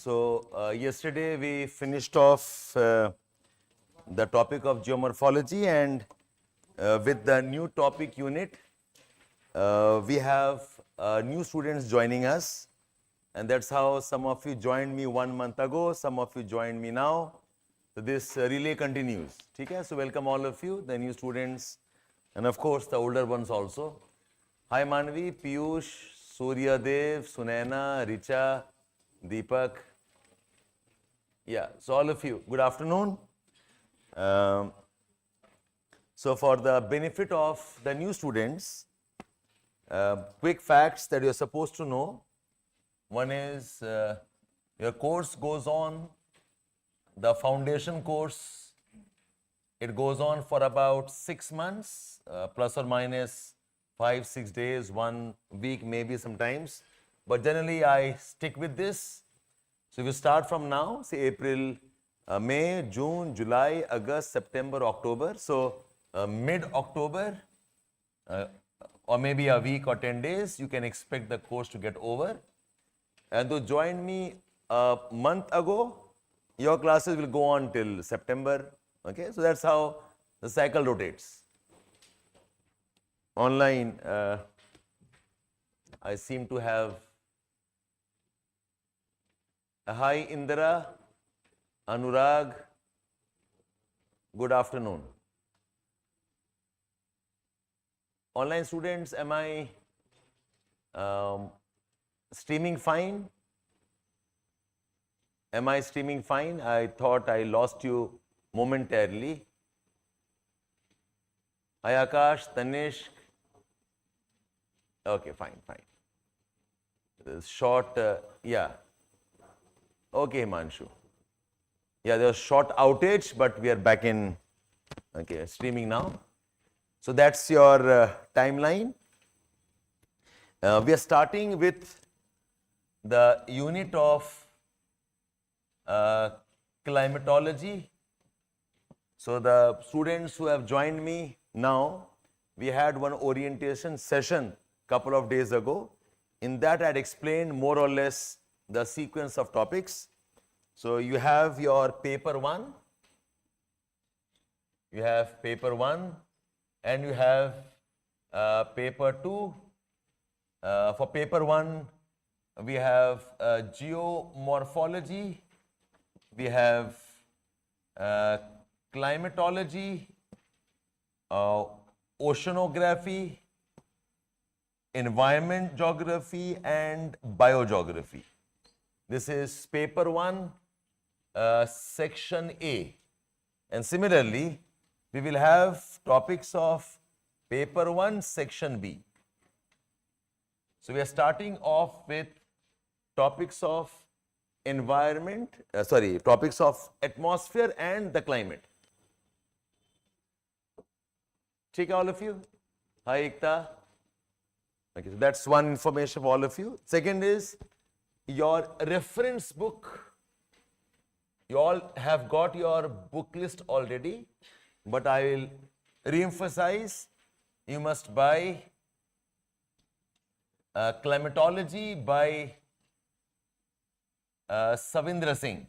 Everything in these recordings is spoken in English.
Yesterday we finished off the topic of geomorphology, and with the new topic unit, we have new students joining us, and that's how some of you joined me 1 month ago, some of you joined me now. So this relay continues. Okay? So welcome all of you, the new students, and of course the older ones also. Hi Manvi, Piyush, Surya Dev, Sunaina, Richa, Deepak. Yeah, so all of you, good afternoon. So for the benefit of the new students, quick facts that you're supposed to know. One is your course goes on, the foundation course, it goes on for about 6 months, plus or minus 5-6 days, 1 week maybe sometimes. But generally I stick with this. So we start from now, say April, May, June, July, August, September, October. So mid-October or maybe a week or 10 days, you can expect the course to get over. And those joined me a month ago, your classes will go on till September. Okay, so that's how the cycle rotates. Online, I seem to have. Hi Indra, Anurag, good afternoon. Online students, am I streaming fine? Am I streaming fine? I thought I lost you momentarily. Hi Akash, Tanishk. Okay, fine. Short, yeah. Okay, Himanshu. Yeah, there was short outage, but we are back in, okay, streaming now. So that's your timeline. We are starting with the unit of climatology. So the students who have joined me now, we had one orientation session couple of days ago. In that I had explained more or less the sequence of topics. So you have your paper 1, you have paper 1, and you have paper 2. For paper 1, we have geomorphology, we have climatology, oceanography, environment geography, and biogeography. This is paper 1, section A. And similarly, we will have topics of paper 1, section B. So we are starting off with topics of environment, topics of atmosphere and the climate. Check all of you. Hi Ekta. Okay, so that's one information for all of you. Second is your reference book. You all have got your book list already, but I will re-emphasize, you must buy Climatology by Savindra Singh.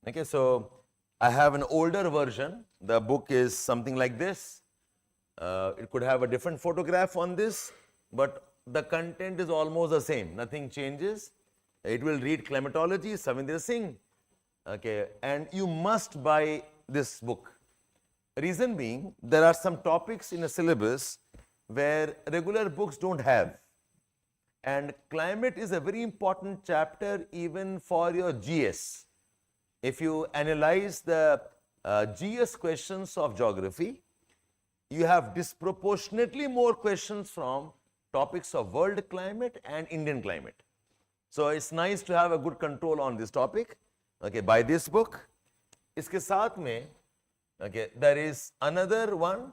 Okay, so I have an older version. The book is something like this. It could have a different photograph on this, but the content is almost the same. Nothing changes. It will read Climatology, Savindra Singh. Okay, and you must buy this book. Reason being, there are some topics in a syllabus where regular books don't have. And climate is a very important chapter even for your GS. If you analyze the GS questions of geography, you have disproportionately more questions from topics of world climate and Indian climate. So it's nice to have a good control on this topic. Okay, buy this book. Iske saath mein, okay, there is another one,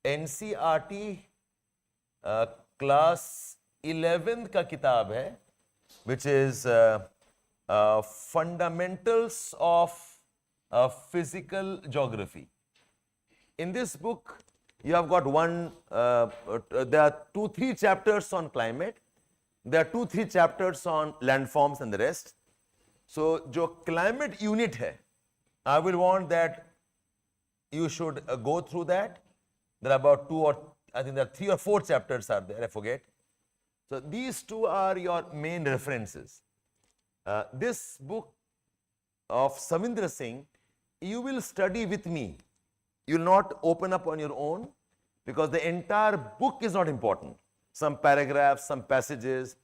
NCERT class 11th ka kitab hai, which is Fundamentals of Physical Geography. In this book, you have got there are 2-3 chapters on climate. there are 2-3 chapters on landforms and the rest. So, जो climate unit है, I will want that you should go through that. There are about 2 or I think there are 3 or 4 chapters are there, I forget. So, these 2 are your main references. This book of Savindra Singh, you will study with me. You will not open up on your own because the entire book is not important. Some paragraphs, some passages.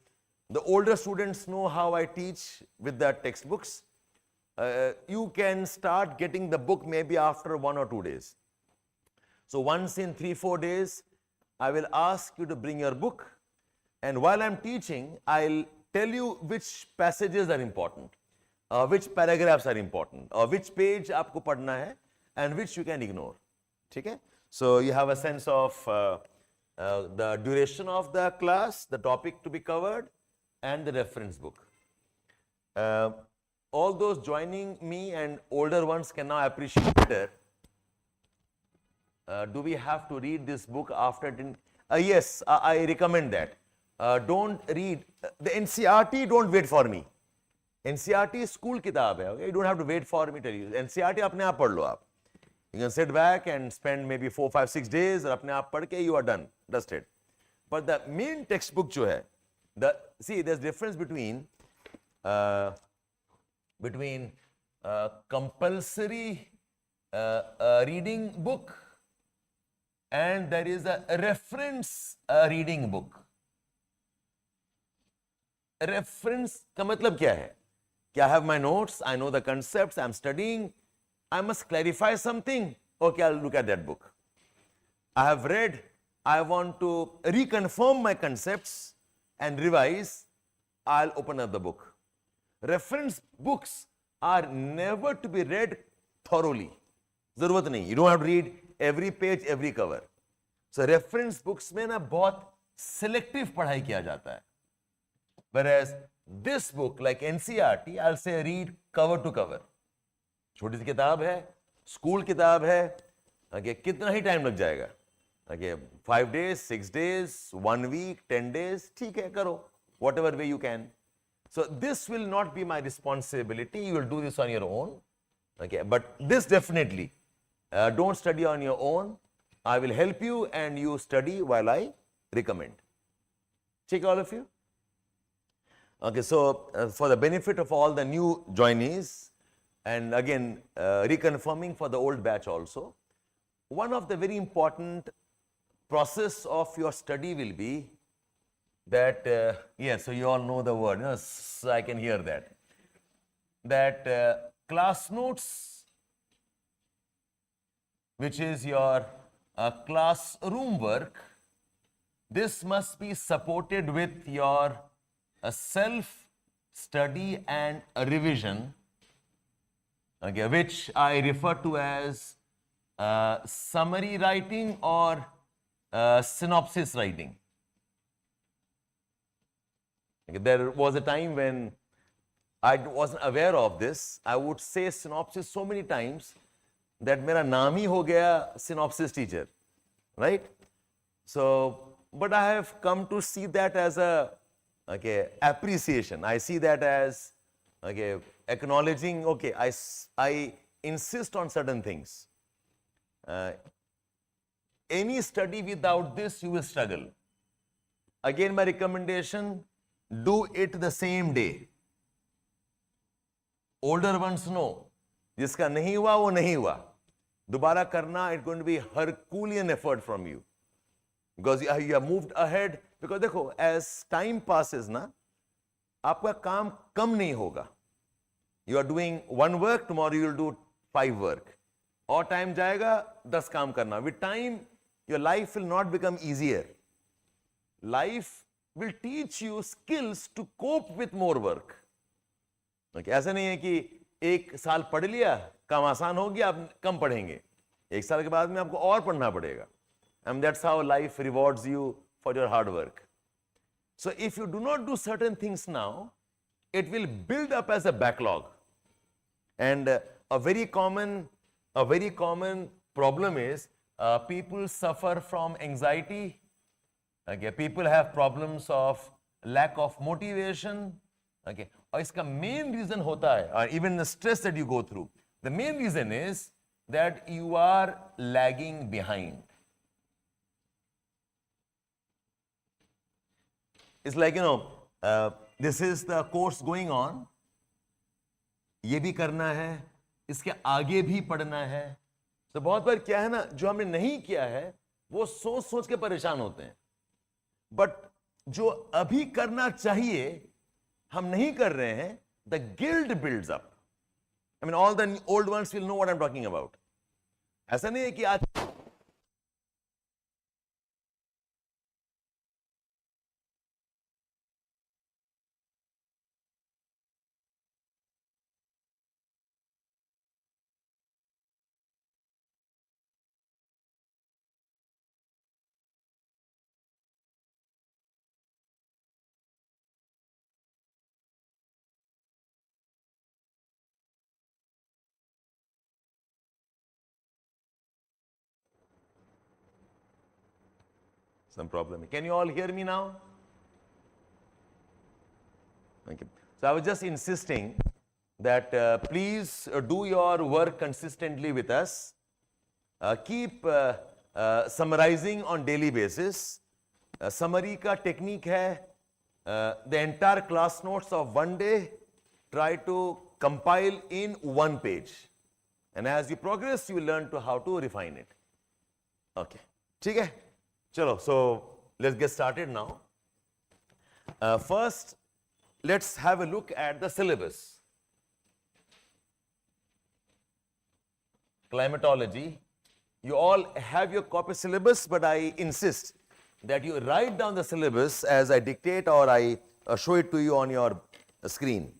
The older students know how I teach with the textbooks. You can start getting the book maybe after 1 or 2 days. So once in 3-4 days, I will ask you to bring your book, and while I'm teaching, I'll tell you which passages are important, which paragraphs are important, or which page आपको पढ़ना है, and which you can ignore. ठीक है? So you have a sense of the duration of the class, the topic to be covered, and the reference book. All those joining me and older ones can now appreciate better. Do we have to read this book after? Yes, I recommend that. Don't read the NCERT. Don't wait for me. NCERT school kitab hai. Okay? You don't have to wait for me to tell you. NCERT apne aap padh lo aap. You can sit back and spend maybe 4, 5, 6 days और अपने आप पढ़ के you are done, dusted. But the main textbook जो है, see there's difference between compulsory reading book and there is a reference reading book. Reference का मतलब क्या है? कि I have my notes, I know the concepts, I'm studying. I must clarify something. Okay, I'll look at that book. I have read, I want to reconfirm my concepts and revise, I'll open up the book. Reference books are never to be read thoroughly. ज़रूरत नहीं. You don't have to read every page, every cover. So reference books में ना बहुत selective पढ़ाई किया जाता है. Whereas this book, like NCERT, I'll say read cover to cover. छोटी सी किताब है, स्कूल किताब है, okay, कितना ही टाइम लग जाएगा? Okay, 5 days, 6 days, 1 week, 10 days, ठीक है, करो, whatever way you can. So this will not be my responsibility. You will do this on your own. Okay, but this definitely, don't study on your own. I will help you and you study while I recommend. Check all of you. Okay, so for the benefit of all the new joinees, and again reconfirming for the old batch also, one of the very important process of your study will be that, yes, so you all know the word, yes, I can hear that, that class notes, which is your classroom work, this must be supported with your self-study and a revision, okay, which I refer to as summary writing or synopsis writing. Okay, there was a time when I wasn't aware of this. I would say synopsis so many times that मेरा नाम ही हो गया synopsis teacher, right? So, but I have come to see that as a appreciation. I see that as acknowledging. Okay, I insist on certain things. Any study without this, you will struggle. Again, my recommendation: do it the same day. Older ones know. जिसका नहीं हुआ वो नहीं हुआ. दोबारा करना, it's going to be Herculean effort from you, because you have moved ahead. Because देखो, as time passes ना, आपका काम कम नहीं होगा. You are doing 1 work, tomorrow you will do 5 work. और time जाएगा 10 काम करना. With time, your life will not become easier. Life will teach you skills to cope with more work. Okay, ऐसा नहीं है कि 1 साल पढ़ लिया, काम आसान हो गया, आप कम पढ़ेंगे. 1 साल के बाद में आपको और पढ़ना पड़ेगा. And that's how life rewards you for your hard work. So if you do not do certain things now, it will build up as a backlog. And a very common problem is people suffer from anxiety. Okay, people have problems of lack of motivation. Okay, और इसका main reason होता है, or even the stress that you go through, the main reason is that you are lagging behind. It's like, this is the course going on, ये भी करना है, इसके आगे भी पढ़ना है. तो बहुत बार क्या है ना, जो हमने नहीं किया है वो सोच सोच के परेशान होते हैं, बट जो अभी करना चाहिए हम नहीं कर रहे हैं, the guilt builds up. I mean, all the old ones will know what I'm talking about. ऐसा नहीं है कि आज some problem. Can you all hear me now? Okay. So I was just insisting that please do your work consistently with us. Keep summarizing on daily basis. Summary का technique है, the entire class notes of one day, try to compile in one page. And as you progress, you will learn to how to refine it. Okay. ठीक है? Chalo, so let's get started now. First, let's have a look at the syllabus. Climatology. You all have your copy syllabus, but I insist that you write down the syllabus as I dictate or I show it to you on your screen.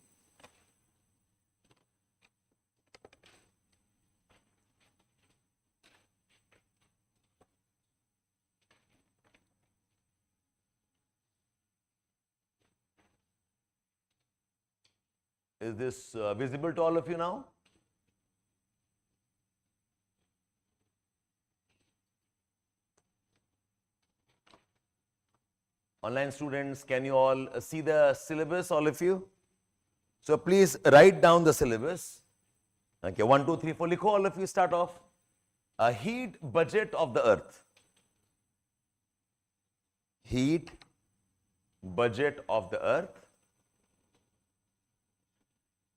Is this visible to all of you now? Online students, can you all see the syllabus, all of you? So please write down the syllabus. Okay, 1, 2, 3, 4, likho, all of you, start off. A heat budget of the earth. Heat budget of the earth.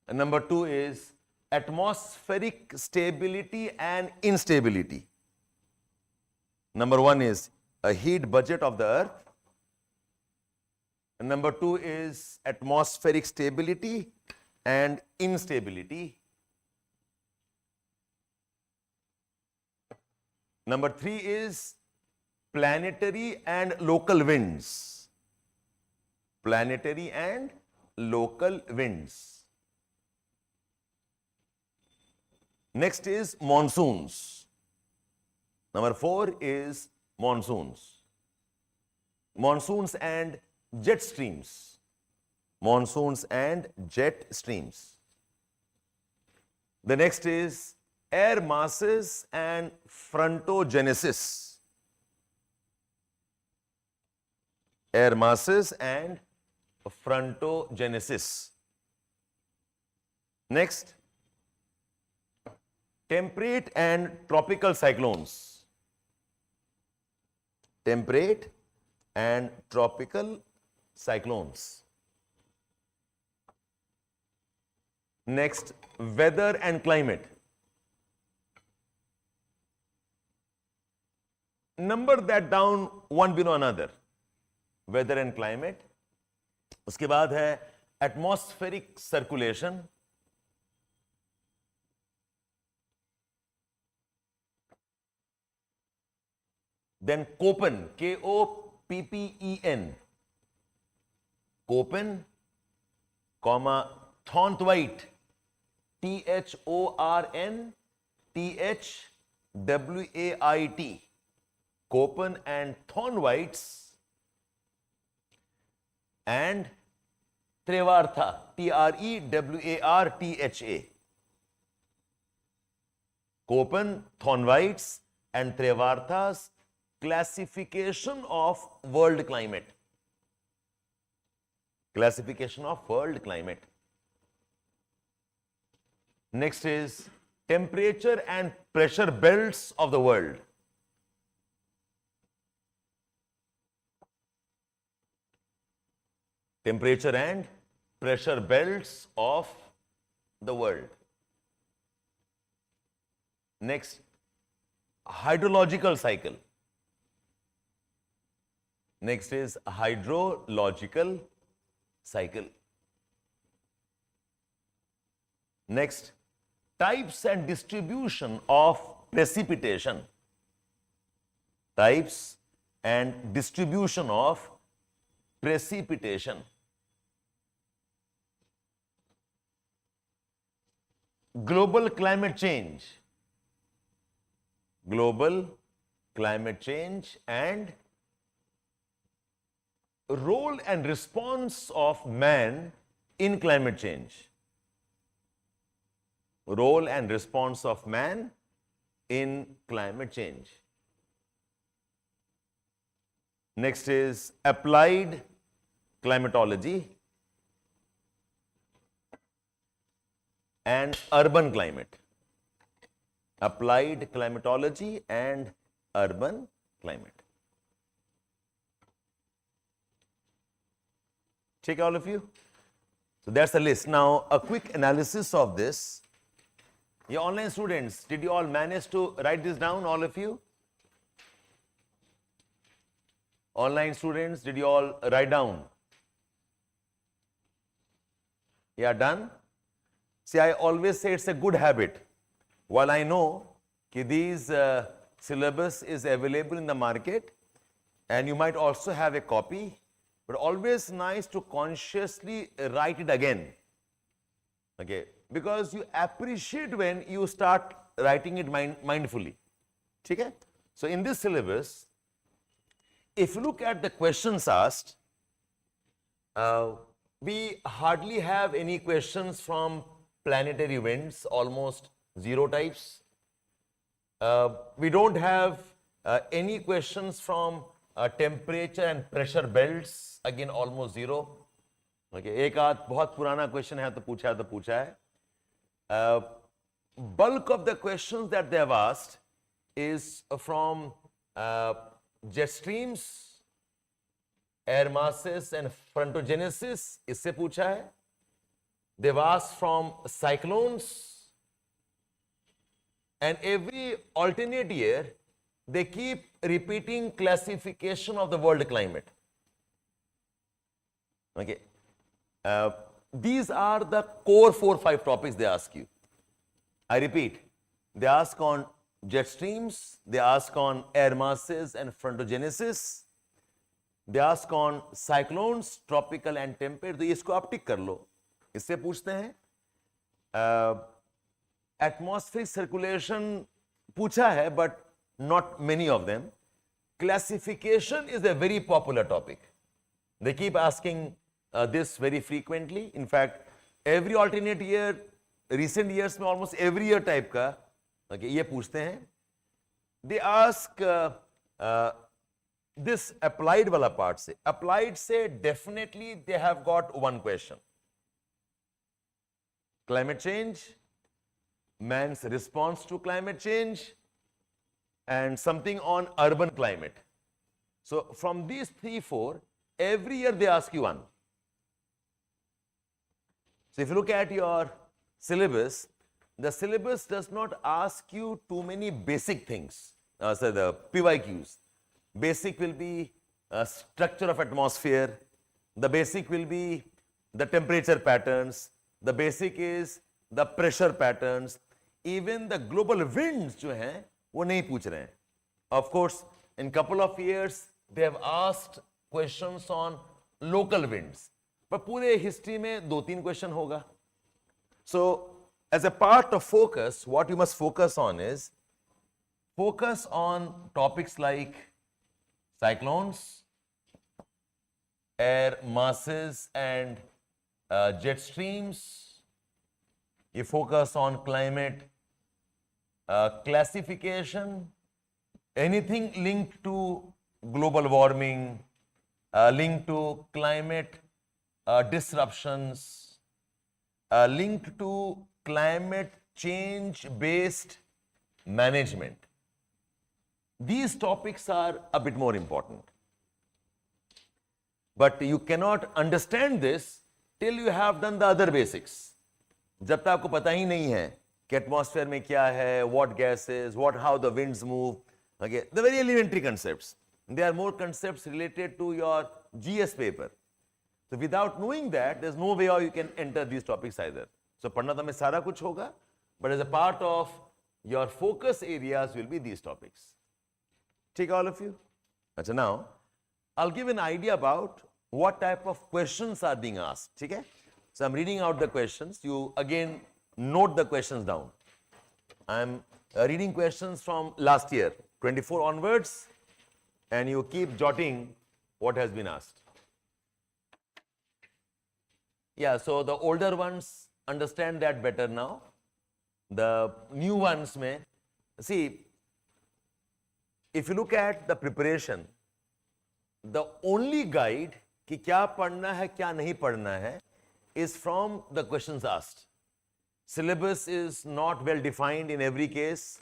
And number 2 is atmospheric stability and instability. Number 1 is a heat budget of the earth. And number 2 is atmospheric stability and instability. Number 3 is planetary and local winds. Planetary and local winds. Next is monsoons. Number 4 is monsoons. Monsoons and jet streams. Monsoons and jet streams. The next is air masses and frontogenesis. Air masses and frontogenesis. Next, temperate and tropical cyclones. Temperate and tropical cyclones. Next, weather and climate. Number that down one below another. Weather and climate. उसके बाद है atmospheric circulation. Then Köppen, Koppen, Köppen, comma, Thornthwaite, Thornthwait, Köppen and Thornthwaites, and Trevartha, Trewartha. Köppen, Thornthwaites and Trevartha's classification of world climate. classification of world climate. Next is temperature and pressure belts of the world. Temperature and pressure belts of the world. Next, hydrological cycle. Next is hydrological cycle. Next, types and distribution of precipitation. Types and distribution of precipitation. Global climate change. Global climate change and role and response of man in climate change. Role and response of man in climate change. Next is applied climatology and urban climate. Applied climatology and urban climate. Check all of you. So that's the list. Now, a quick analysis of this. Your online students, did you all manage to write this down, all of you? Online students, did you all write down? Yeah, done? See, I always say it's a good habit. While I know that these syllabus is available in the market and you might also have a copy, but always nice to consciously write it again. Okay, because you appreciate when you start writing it mindfully. Okay? So in this syllabus, if you look at the questions asked, we hardly have any questions from planetary events, almost 0 types. We don't have any questions from temperature and pressure belts, again almost 0. Okay, एक आध बहुत पुराना question है तो पूछा है. Bulk of the questions that they have asked is from jet streams, air masses and frontogenesis, इससे पूछा है. They've asked from cyclones, and every alternate year they keep repeating classification of the world climate. Okay. These are the core 4-5 topics they ask you. I repeat, they ask on jet streams, they ask on air masses and frontogenesis, they ask on cyclones, tropical and temperate. तो इसको आप टिक कर लो. इससे पूछते हैं atmospheric circulation पूछा है, but not many of them. Classification is a very popular topic. They keep asking this very frequently. In fact, every alternate year, recent years में almost every year type का ये पूछते हैं. They ask this applied वाला part से. Applied से definitely they have got one question. Climate change, man's response to climate change, and something on urban climate. So from these 3-4, every year they ask you one. So if you look at your syllabus, the syllabus does not ask you too many basic things. So the PYQs. Basic will be structure of atmosphere. The basic will be the temperature patterns. The basic is the pressure patterns. Even the global winds जो हैं वो नहीं पूछ रहे हैं. Of course, in couple of years they have asked questions on local winds. पर पूरे history में 2-3 question होगा. So as a part of focus, what you must focus on is focus on topics like cyclones, air masses and jet streams. You focus on climate classification, anything linked to global warming, linked to climate disruptions linked to climate change based management. These topics are a bit more important. But you cannot understand this till you have done the other basics. जब तक आपको पता ही नहीं है कि atmosphere में क्या है, what gases, how the winds move, okay, the very elementary concepts. There are more concepts related to your GS paper. So without knowing that, there's no way how you can enter these topics either. So पढ़ना तो हमें सारा कुछ होगा, but as a part of your focus areas will be these topics. Take all of you. Achha, now I'll give an idea about what type of questions are being asked. Okay? So I'm reading out the questions. You again note the questions down. I'm reading questions from last year, 24 onwards, and you keep jotting what has been asked. Yeah, so the older ones understand that better now. The new ones may see, if you look at the preparation, the only guide कि क्या पढ़ना है क्या नहीं पढ़ना है is from the questions asked. Syllabus is not well defined in every case,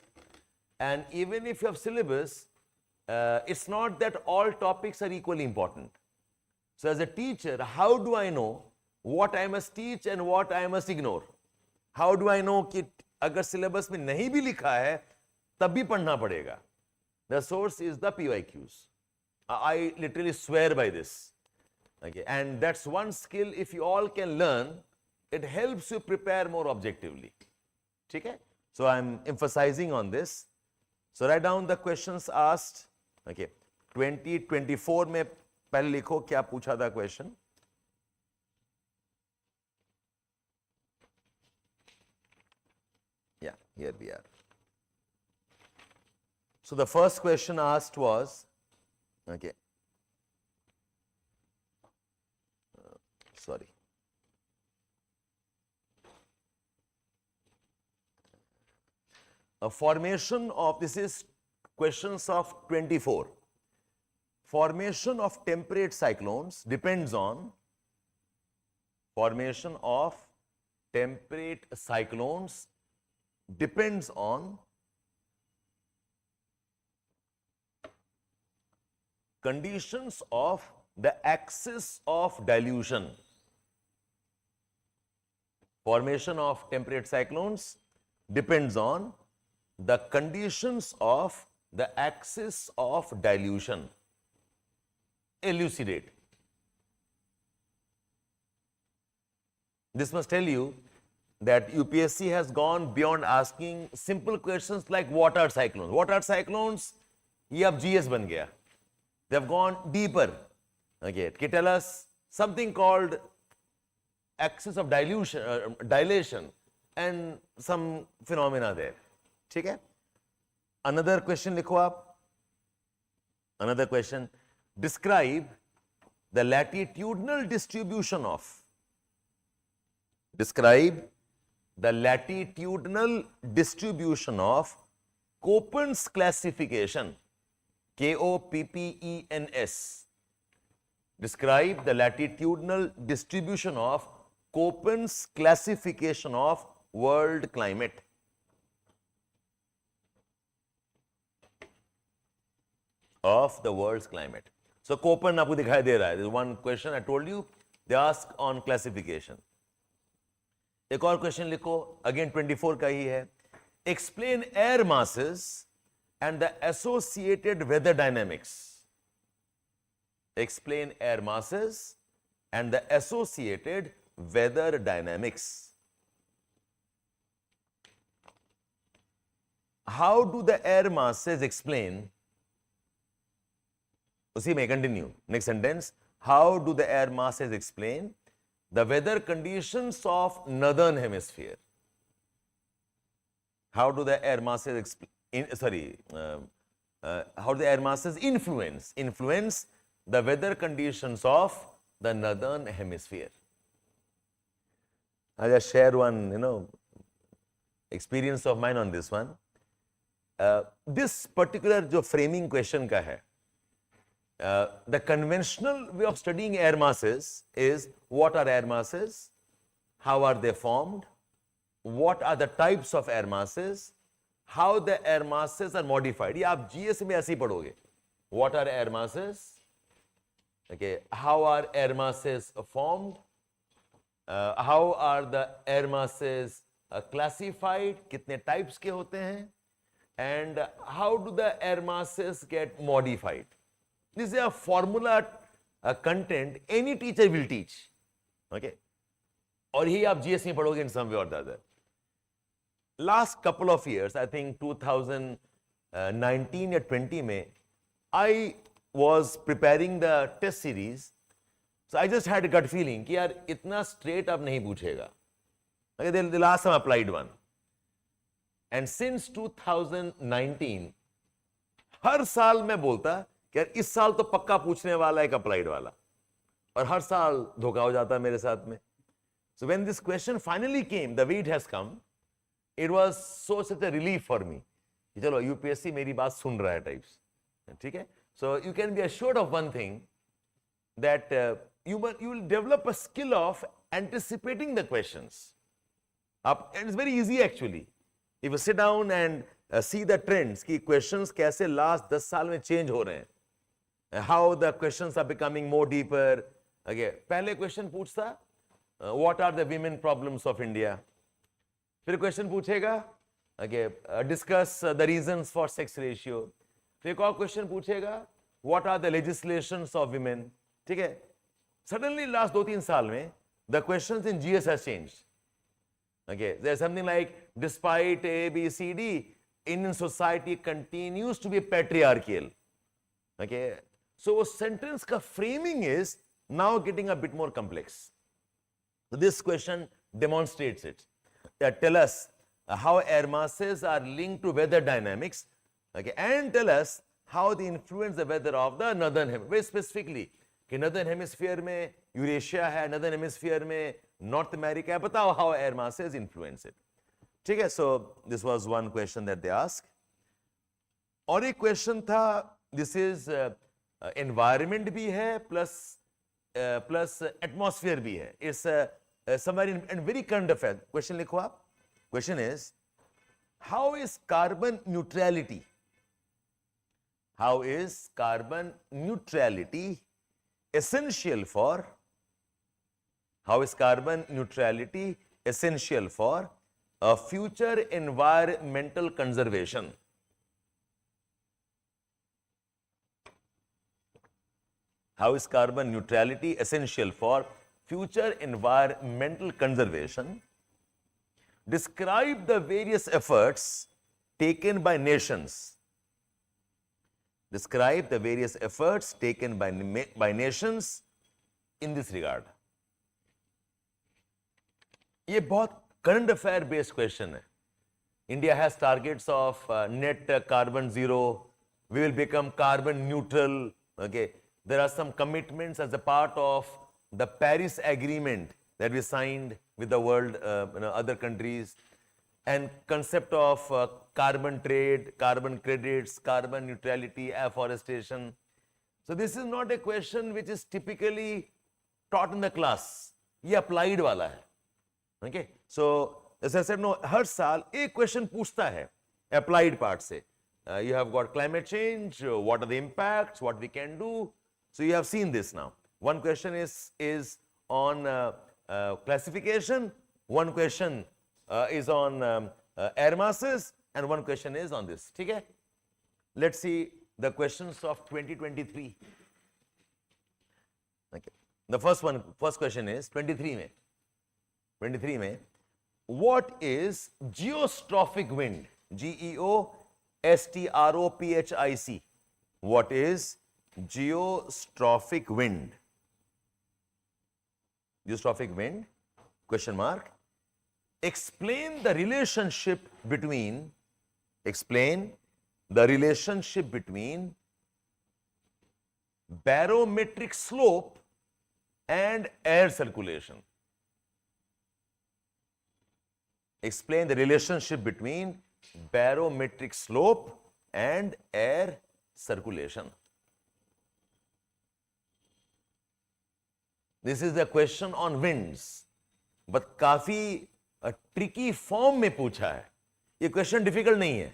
and even if you have syllabus, it's not that all topics are equally important. So as a teacher, how do I know what I must teach and what I must ignore? How do I know कि अगर syllabus में नहीं भी लिखा है तब भी पढ़ना पड़ेगा? The source is the PYQs. I literally swear by this. Okay, and that's one skill if you all can learn, it helps you prepare more objectively. Okay? So I'm emphasizing on this. So write down the questions asked. Okay, 2024 में पहले लिखो क्या पूछा था question. Yeah, here we are. So the first question asked was, okay, sorry. A formation of, this is questions of 24. Formation of temperate cyclones depends on, formation of temperate cyclones depends on conditions of the axis of dilution. Formation of temperate cyclones depends on the conditions of the axis of dilution. Elucidate. This must tell you that UPSC has gone beyond asking simple questions like what are cyclones. What are cyclones? ये अब GS बन गया. They have gone deeper. Okay, can tell us something called axis of dilution, dilation, and some phenomena there. ठीक है? Another question लिखो आप. Another question. Describe the latitudinal distribution of. Describe the latitudinal distribution of Köppen's classification. K-O-P-P-E-N-S. Describe the latitudinal distribution of Köppen's classification of world climate. Of the world's climate. So Köppen आपको दिखाई दे रहा है. There's one question I told you. They ask on classification. एक और question लिखो. Again 24 का ही है. Explain air masses and the associated weather dynamics. Explain air masses and the associated weather dynamics. How do the air masses explain? उसी में continue. Next sentence. How do the air masses explain the weather conditions of northern hemisphere? How do the air masses how do the air masses influence the weather conditions of the northern hemisphere? I'll just share one, experience of mine on this one. This particular जो framing question का है, The conventional way of studying air masses is what are air masses, how are they formed, what are the types of air masses, how the air masses are modified. ये आप GS में ऐसे ही पढ़ोगे. What are air masses? Okay, how are air masses formed? How are the air masses classified? कितने types के होते हैं? And how do the air masses get modified? This is a formula content any teacher will teach. Okay, और यही आप GS में पढ़ोगे in some way or the other. Last couple of years, I think 2019 या 20 में, I was preparing the test series. So I just had a gut feeling कि यार इतना straight अब नहीं पूछेगा. Okay, the last time I applied one. And since 2019, हर साल मैं बोलता कि यार इस साल तो पक्का पूछने वाला है एक applied वाला. और हर साल धोखा हो जाता मेरे साथ में. So when this question finally came, the way it has come, it was such a relief for me. कि चलो UPSC मेरी बात सुन रहा है types. ठीक है? So you can be assured of one thing, that you will develop a skill of anticipating the questions. And it's very easy actually. If you sit down and see the trends, कि questions कैसे last 10 साल में change हो रहे हैं, how the questions are becoming more deeper. Okay, पहले question पूछता, what are the women problems of India? फिर question पूछेगा, okay, discuss the reasons for sex ratio. फिर एक और क्वेश्चन पूछेगा, what are the legislations of women? ठीक है? Suddenly last 2-3 साल में the questions in GS has changed. Okay, there's something like, despite A, B, C, D, Indian society continues to be patriarchal. Okay, so sentence ka framing is now getting a bit more complex. So this question demonstrates it. Tell us how air masses are linked to weather dynamics. Okay, and tell us how they influence the weather of the northern hemisphere. Very specifically, कि northern hemisphere में Eurasia है, northern hemisphere में North America है, बताओ how air masses influence it. ठीक है, so this was one question that they asked. और एक question था, this is environment भी है plus atmosphere भी है. It's somewhere in very current affair. Question लिखो आप. Question is, how is carbon neutrality? How is carbon neutrality essential for? How is carbon neutrality essential for a future environmental conservation? How is carbon neutrality essential for future environmental conservation? Describe the various efforts taken by nations. Describe the various efforts taken by nations in this regard. ये बहुत current affair based question है. India has targets of net carbon zero. We will become carbon neutral. Okay, there are some commitments as a part of the Paris Agreement that we signed with the world, other countries, and concept of carbon trade, carbon credits, carbon neutrality, afforestation. So this is not a question which is typically taught in the class. ये applied वाला है. Okay, so as I said, no, हर साल एक question पूछता है applied part से. You have got climate change. What are the impacts? What we can do? So you have seen this now. One question is on classification. One question is on air masses, and one question is on this. ठीक है? Let's see the questions of 2023. Okay. The first question is 23 में. 23 में, what is geostrophic wind? GEOSTROPHIC. What is geostrophic wind? Geostrophic wind? Question mark. Explain the relationship between barometric slope and air circulation. Explain the relationship between barometric slope and air circulation. This is a question on winds, but काफी tricky form में पूछा है. ये question difficult नहीं है,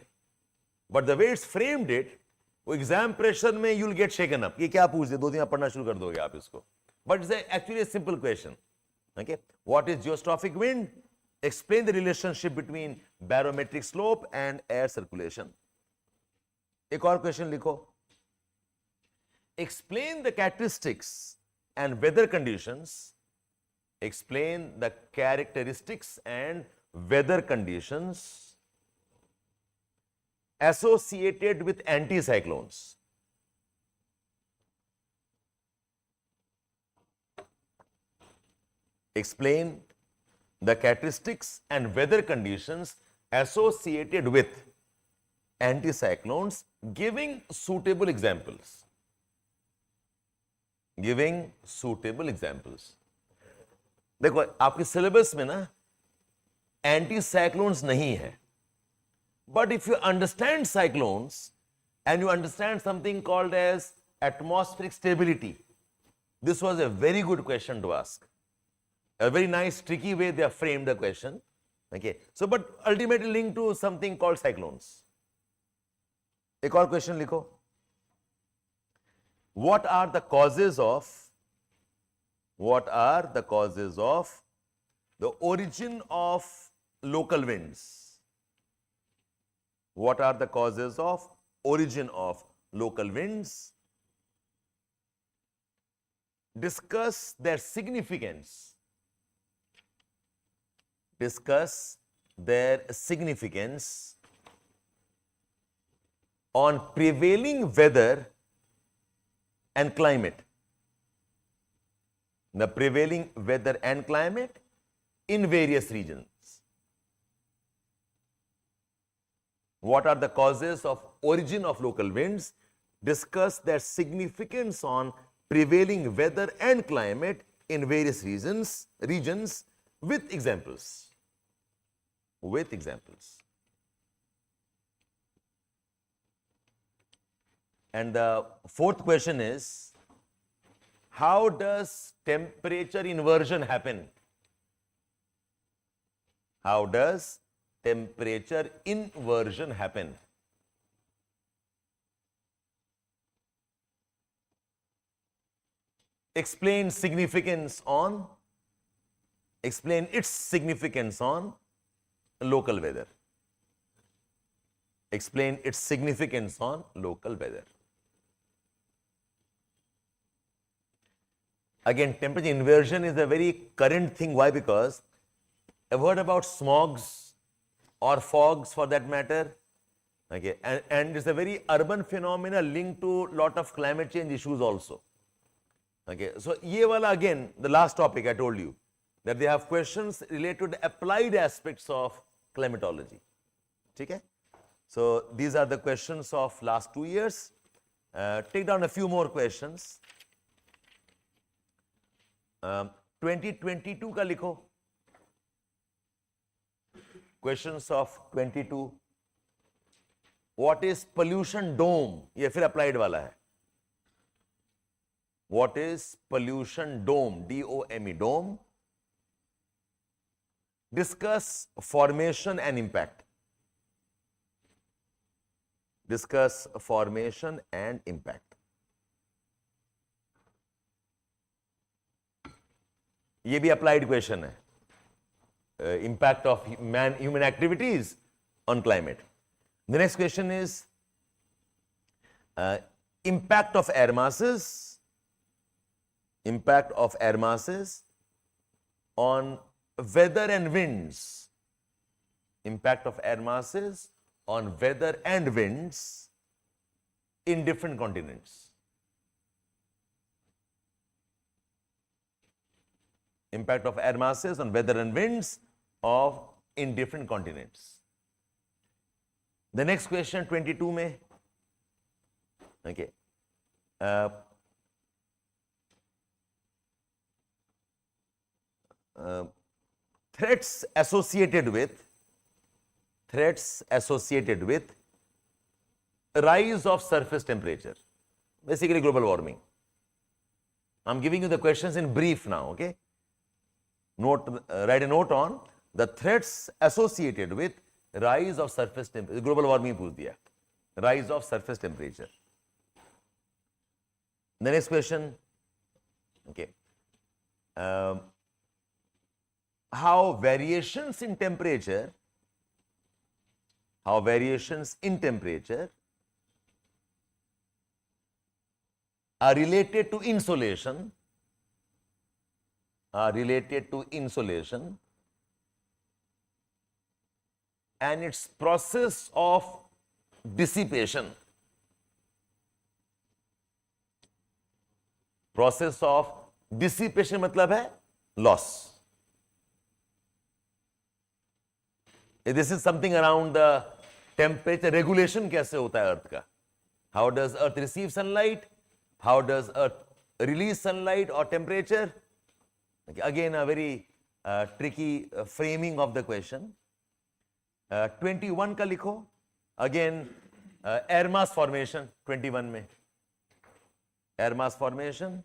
but the way it's framed it, वो exam pressure में you'll get shaken up. ये क्या पूछ दे, 2 दिन आप पढ़ना शुरू कर दोगे आप इसको. But it's actually a simple question. Okay, what is geostrophic wind? Explain the relationship between barometric slope and air circulation. एक और question लिखो. Explain the characteristics and weather conditions. Explain the characteristics and weather conditions associated with anticyclones. Explain the characteristics and weather conditions associated with anticyclones, giving suitable examples. Giving suitable examples. देखो आपके syllabus में ना एंटीसाइक्लोन्स नहीं है, but if you understand cyclones and you understand something called as atmospheric stability, this was a very good question to ask. A very nice tricky way they have framed the question. Okay, so but ultimately linked to something called cyclones. एक और question लिखो. What are the causes of the origin of local winds? What are the causes of origin of local winds? Discuss their significance. Discuss their significance on prevailing weather and climate. The prevailing weather and climate in various regions. What are the causes of origin of local winds? Discuss their significance on prevailing weather and climate in various regions with examples. With examples. And the fourth question is, how does temperature inversion happen? How does temperature inversion happen? Explain its significance on local weather. Explain its significance on local weather. Again, temperature inversion is a very current thing. Why? Because I've heard about smogs or fogs for that matter. Okay, and it's a very urban phenomena linked to lot of climate change issues also. Okay, so ye wala again, the last topic I told you, that they have questions related to the applied aspects of climatology. Okay? So these are the questions of last 2 years. Take down a few more questions. 2022 का लिखो. Questions of 22. What is pollution dome? ये फिर applied वाला है. What is pollution dome? D-O-M-E, dome. Discuss formation and impact. Discuss formation and impact. ये भी applied question है. Impact of human activities on climate. The next question is impact of air masses. Impact of air masses on weather and winds. Impact of air masses on weather and winds in different continents. Impact of air masses on weather and winds in different continents. The next question, 22 में. Okay. Threats associated with rise of surface temperature, basically global warming. I'm giving you the questions in brief now, okay? Write a note on the threats associated with rise of surface temperature. Global warming पूछ दिया. Rise of surface temperature. The next question, okay. How variations in temperature are related to insolation, and its process of dissipation. Process of dissipation मतलब है loss. This is something around the temperature regulation कैसे होता है अर्थ का. How does earth receive sunlight? How does earth release sunlight or temperature? Okay, again a very tricky framing of the question. 21 का लिखो. Again air mass formation 21 में. Air mass formation.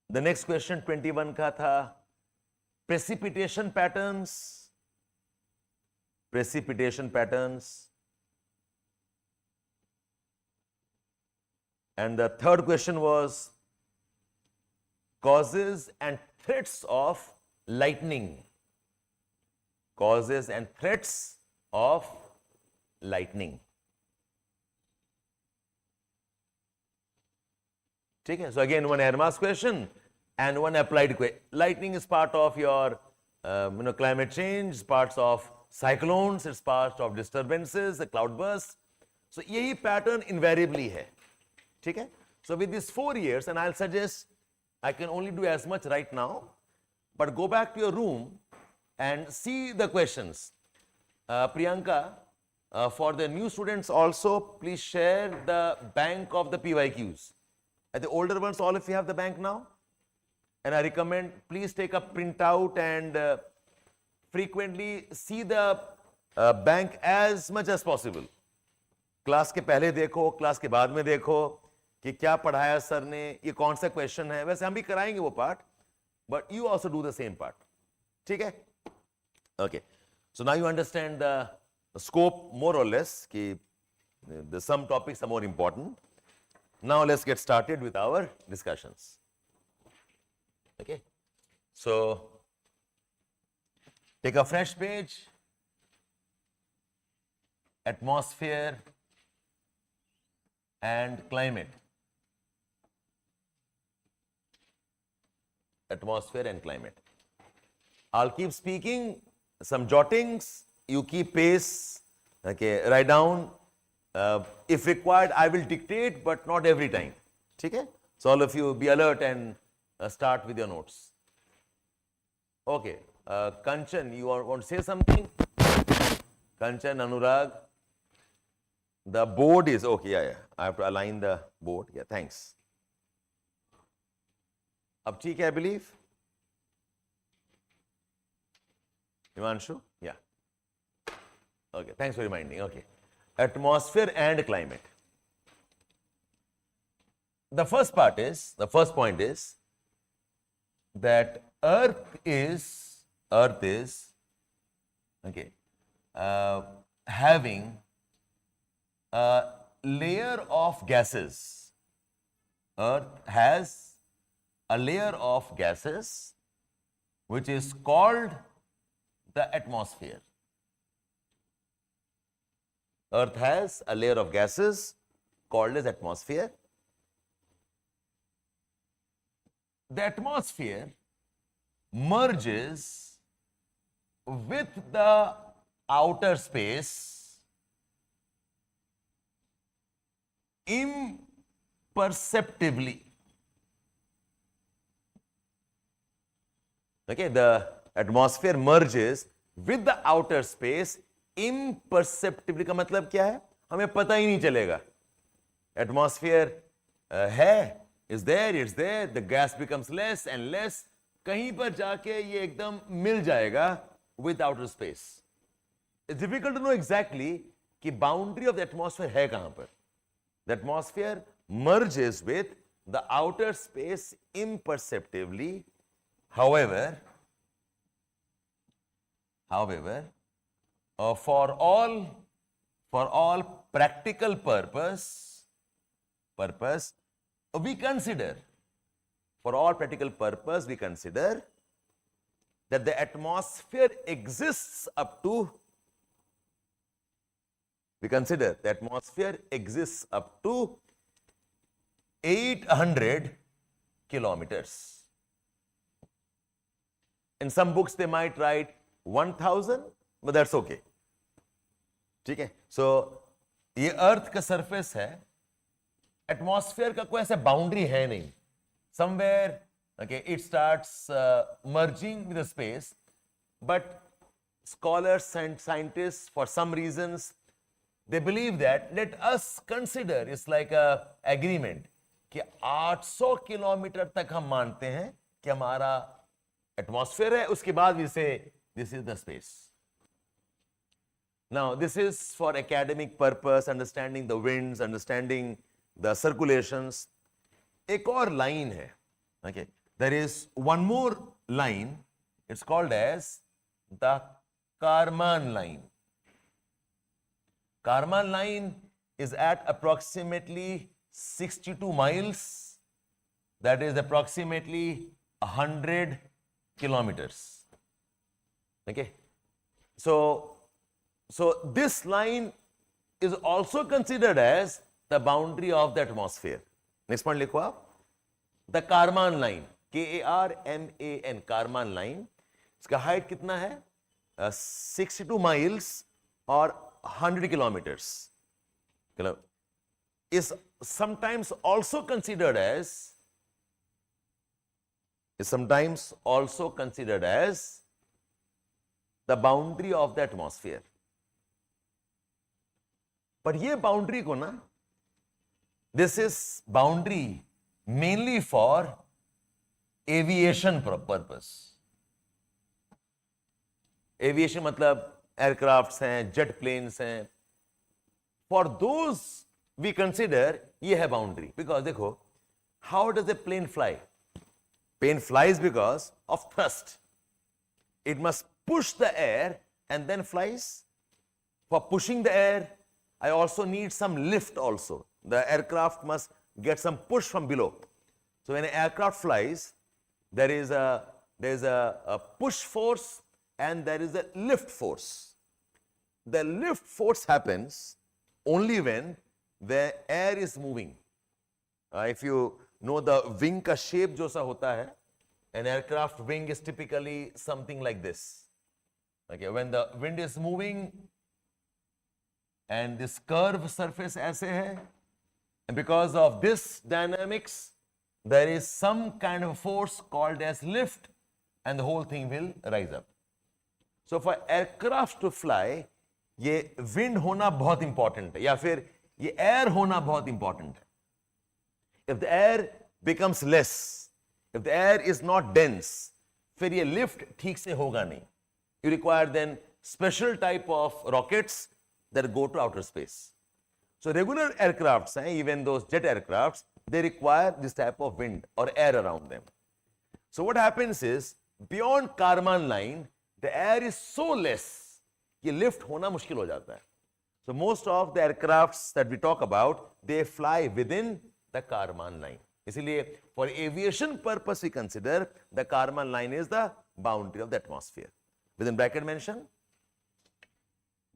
The next question 21 का था precipitation patterns. And the third question was causes and threats of lightning. Causes and threats of lightning. Okay, so again one air mass question and one applied question. Lightning is part of your climate change, parts of cyclones, it's part of disturbances, the cloud bursts. So यही pattern invariably है. Okay? So with these 4 years, and I'll suggest I can only do as much right now, but go back to your room and see the questions. Priyanka, for the new students also, please share the bank of the PYQs. At the older ones, all of you have the bank now? And I recommend, please take a printout and frequently see the bank as much as possible. Class के पहले देखो, class के बाद में देखो कि क्या पढ़ाया सर ने, ये कौन सा क्वेश्चन है. वैसे हम भी कराएंगे वो part, but you also do the same part. ठीक है? Okay. So now you understand the scope more or less, कि some topics are more important. Now let's get started with our discussions. Okay. So take a fresh page. Atmosphere and climate. Atmosphere and climate. I'll keep speaking, some jottings, you keep pace, okay, write down. If required, I will dictate, but not every time. Okay? So all of you be alert and start with your notes. Okay, Kanchan, you want to say something? Kanchan, Anurag. The board is okay. Yeah. I have to align the board. Yeah, thanks. Ab theek hai, I believe. Himanshu? Yeah. Okay, thanks for reminding. Okay. Atmosphere and climate. The first point is that Earth is okay, having a layer of gases. Earth has a layer of gases which is called the atmosphere. Earth has a layer of gases called as atmosphere. The atmosphere merges with the outer space imperceptibly. Okay, the atmosphere merges with the outer space imperceptibly. का मतलब क्या है? हमें पता ही नहीं चलेगा. Atmosphere है, is there, it's there, the gas becomes less and less. कहीं पर जाके ये एकदम मिल जाएगा with outer space. It's difficult to know exactly कि boundary of the atmosphere है कहाँ पर. The atmosphere merges with the outer space imperceptibly. However, for all practical purpose, we consider that the atmosphere exists up to 800 kilometers. In some books they might write 1000, but that's okay. ठीक है? So ये अर्थ का surface है, atmosphere का कोई ऐसा boundary है नहीं. Somewhere, okay, it starts merging with the space, but scholars and scientists, for some reasons, they believe that, let us consider, it's like a agreement, कि 800 किलोमीटर तक हम मानते हैं कि हमारा एटमॉस्फेयर है, उसके बाद we say this is the space. Now, this is for academic purpose, understanding the winds, understanding the circulations. एक और लाइन है, okay, there is one more line, it's called as the Kármán line. Kármán line is at approximately 62 miles, that is approximately 100 kilometers. Okay, so this line is also considered as the boundary of the atmosphere. Next point लिखो आप, the Kármán line, K-A-R-M-A-N, Kármán line, इसका height कितना है? 62 miles or 100 kilometers. Is sometimes also considered as the boundary of the atmosphere. But ये boundary को ना, this is boundary mainly for aviation purpose. Aviation मतलब aircrafts हैं, jet planes हैं. For those we consider ये है boundary, because देखो, how does a plane fly? Plane flies because of thrust. It must push the air and then flies. For pushing the air, I also need some lift also. The aircraft must get some push from below. So when an aircraft flies, there is a push force and there is a lift force. The lift force happens only when the air is moving. If you know the wing का shape जो सा होता है, an aircraft wing is typically something like this. Okay, when the wind is moving and this curved surface ऐसे है, and because of this dynamics, there is some kind of force called as lift, and the whole thing will rise up. So for aircraft to fly, ये wind होना बहुत important है, या फिर ये air होना बहुत important है. If the air becomes less, if the air is not dense, फिर ये lift ठीक से होगा नहीं. You require then special type of rockets that go to outer space. So regular aircrafts, even those jet aircrafts, they require this type of wind or air around them. So what happens is, beyond Kármán line, the air is so less कि lift होना मुश्किल हो जाता है. So most of the aircrafts that we talk about, they fly within the Kármán line. इसीलिए for aviation purpose we consider the Kármán line is the boundary of the atmosphere. Within bracket mention,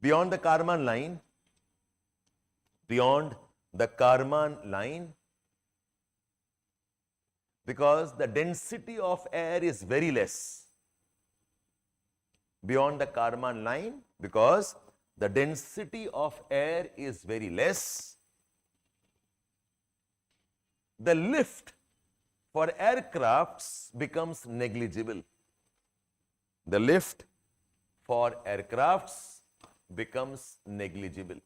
beyond the Kármán line, because the density of air is very less. Beyond the Kármán line, because the density of air is very less, the lift for aircrafts becomes negligible. The lift for aircrafts becomes negligible.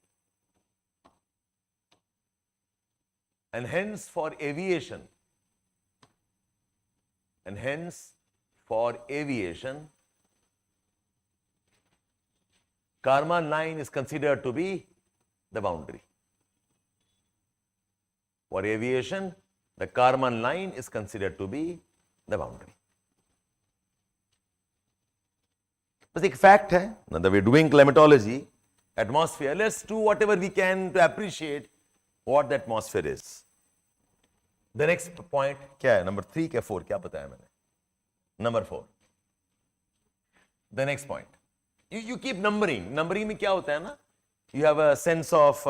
And hence for aviation, Kármán line is considered to be the boundary. For aviation, the Kármán line is considered to be the boundary. बस एक fact है, now that we're doing climatology, atmosphere, let's do whatever we can to appreciate what the atmosphere is. The next point क्या है? Number 3 क्या 4 क्या बताया मैंने? Number 4. The next point. You keep numbering. Numbering में क्या होता है ना? You have a sense of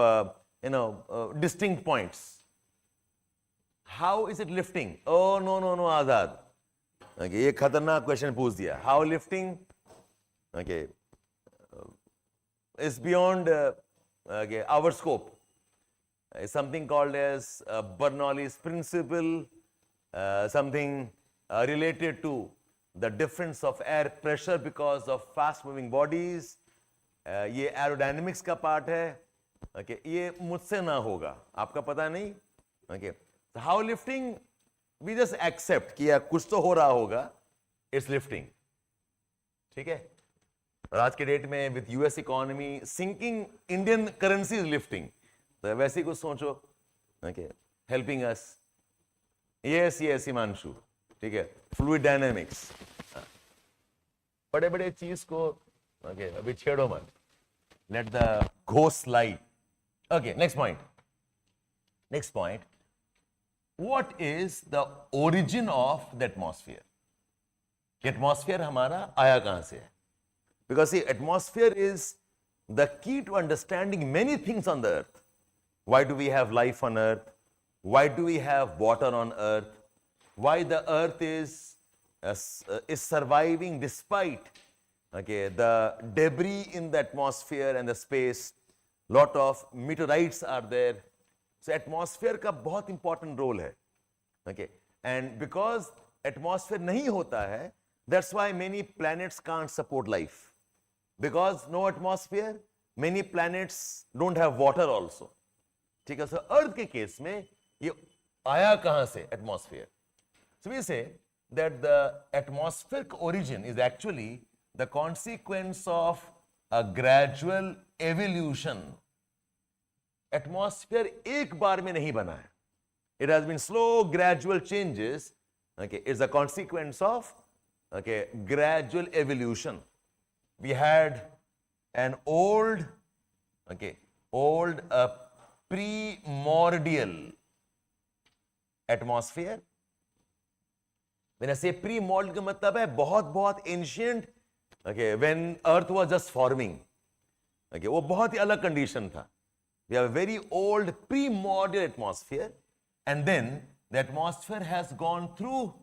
distinct points. How is it lifting? Oh no Azad. Okay, ये खतरनाक question पूछ दिया. How lifting? Okay, is beyond our scope. It's something called as Bernoulli's principle, something related to the difference of air pressure because of fast moving bodies. ये aerodynamics का part है. Okay, ये मुझसे ना होगा, आपका पता नहीं. Okay, so how lifting? We just accept कि यार कुछ तो हो रहा होगा. It's lifting. ठीक है? और आज के डेट में with US economy sinking Indian currency is lifting, तो वैसे ही कुछ सोचो. Okay, helping us. Yes Himanshu, ठीक है, फ्लूइड डायनेमिक्स. बड़े बड़े चीज को ओके अभी छेड़ो मत, let the ghost light. Okay, next point. What is the origin of the atmosphere? Atmosphere हमारा आया कहां से है? Because see, atmosphere is the key to understanding many things on the earth. Why do we have life on earth? Why do we have water on earth? Why the earth is surviving despite the debris in the atmosphere and the space. Lot of meteorites are there. So atmosphere का बहुत important role है. Okay, and because atmosphere नहीं होता है, that's why many planets can't support life. Because no atmosphere, many planets don't have water also. ठीक है, so Earth के case में ये आया कहां से atmosphere? So we say that the atmospheric origin is actually the consequence of a gradual evolution. Atmosphere एक बार में नहीं बना है. It has been slow, gradual changes. Okay, it's a consequence of gradual evolution. We had an old primordial atmosphere. When I say primordial, का मतलब है बहुत ancient. Okay, when Earth was just forming. Okay, वो बहुत ही अलग condition था. We have a very old primordial atmosphere, and then the atmosphere has gone through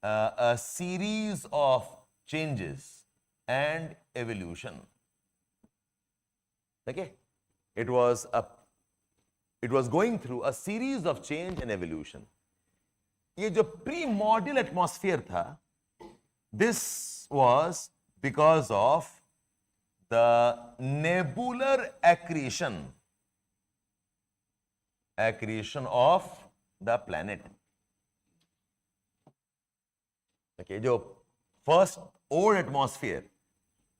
a series of changes and evolution. Okay, it was going through a series of change and evolution. ये जो primordial atmosphere था, this was because of the nebular accretion of the planet. Okay, जो first old atmosphere,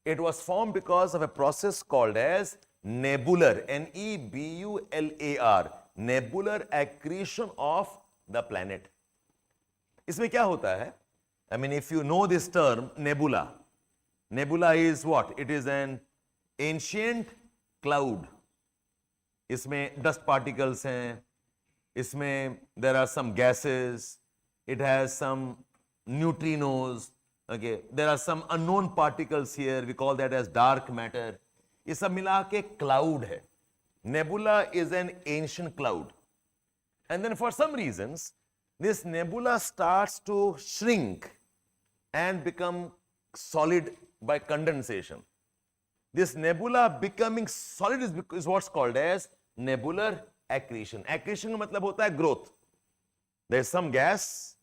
it was formed because of a process called as nebular, Nebular, nebular accretion of the planet. इसमें क्या होता है? I mean, if you know this term, nebula is what? It is an ancient cloud. इसमें dust particles हैं, इसमें there are some gases, it has some neutrinos. Okay, there are some unknown particles here, we call that as dark matter. ये सब मिला के cloud है. Nebula is an ancient cloud. And then for some reasons, this nebula starts to shrink and become solid by condensation. This nebula becoming solid is what's called as nebular accretion. Accretion का मतलब होता है growth. There is some gas.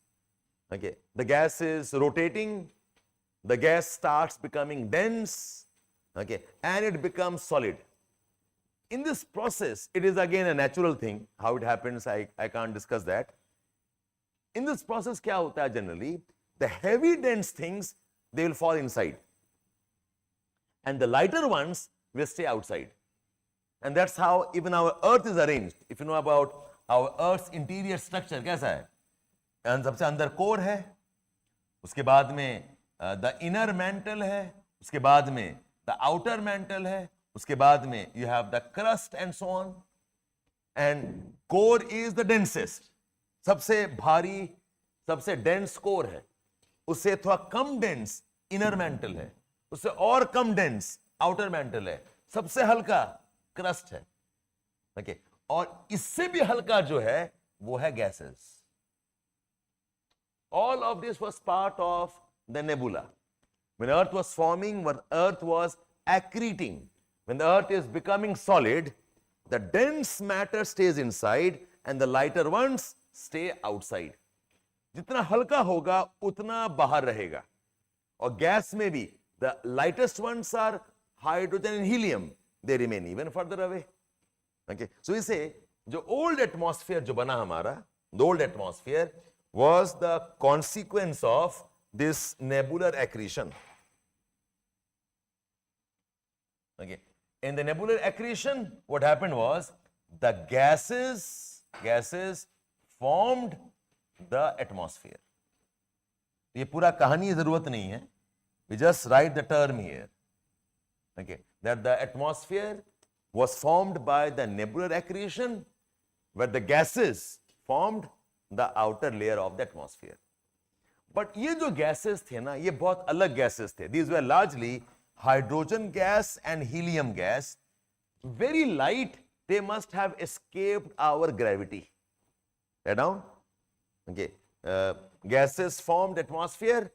Okay, the gas is rotating, the gas starts becoming dense, okay, and it becomes solid. In this process, it is again a natural thing. How it happens, I can't discuss that. In this process, क्या होता है generally? The heavy dense things, they will fall inside. And the lighter ones will stay outside. And that's how even our earth is arranged. If you know about our Earth's interior structure कैसा है? सबसे अंदर core है, उसके बाद में the inner mental है, उसके बाद में द आउटर मैंटल है, उसके बाद में you have the crust and so on, and core is the densest, सबसे भारी, सबसे डेंस कोर है, उससे थोड़ा कम डेंस इनर मैंटल है, उससे और कम डेंस आउटर मैंटल है, सबसे हल्का क्रस्ट है, ओके, और इससे भी हल्का जो है वो है gases. All of this was part of the nebula. When Earth was forming, when Earth was accreting, when the Earth is becoming solid, the dense matter stays inside and the lighter ones stay outside. जितना हल्का होगा उतना बाहर रहेगा. और gas में भी the lightest ones are hydrogen and helium. They remain even further away. Okay. So we say, जो old atmosphere जो बना हमारा, the old atmosphere was the consequence of this nebular accretion. Okay. In the nebular accretion, what happened was the gases formed the atmosphere. ये पूरा कहानी जरूरत नहीं है. We just write the term here. Okay. That the atmosphere was formed by the nebular accretion, where the gases formed the outer layer of the atmosphere. But ये जो gases थे ना, ये बहुत अलग gases थे. These were largely hydrogen gas and helium gas. Very light, they must have escaped our gravity. Write down. Okay. Gases formed atmosphere,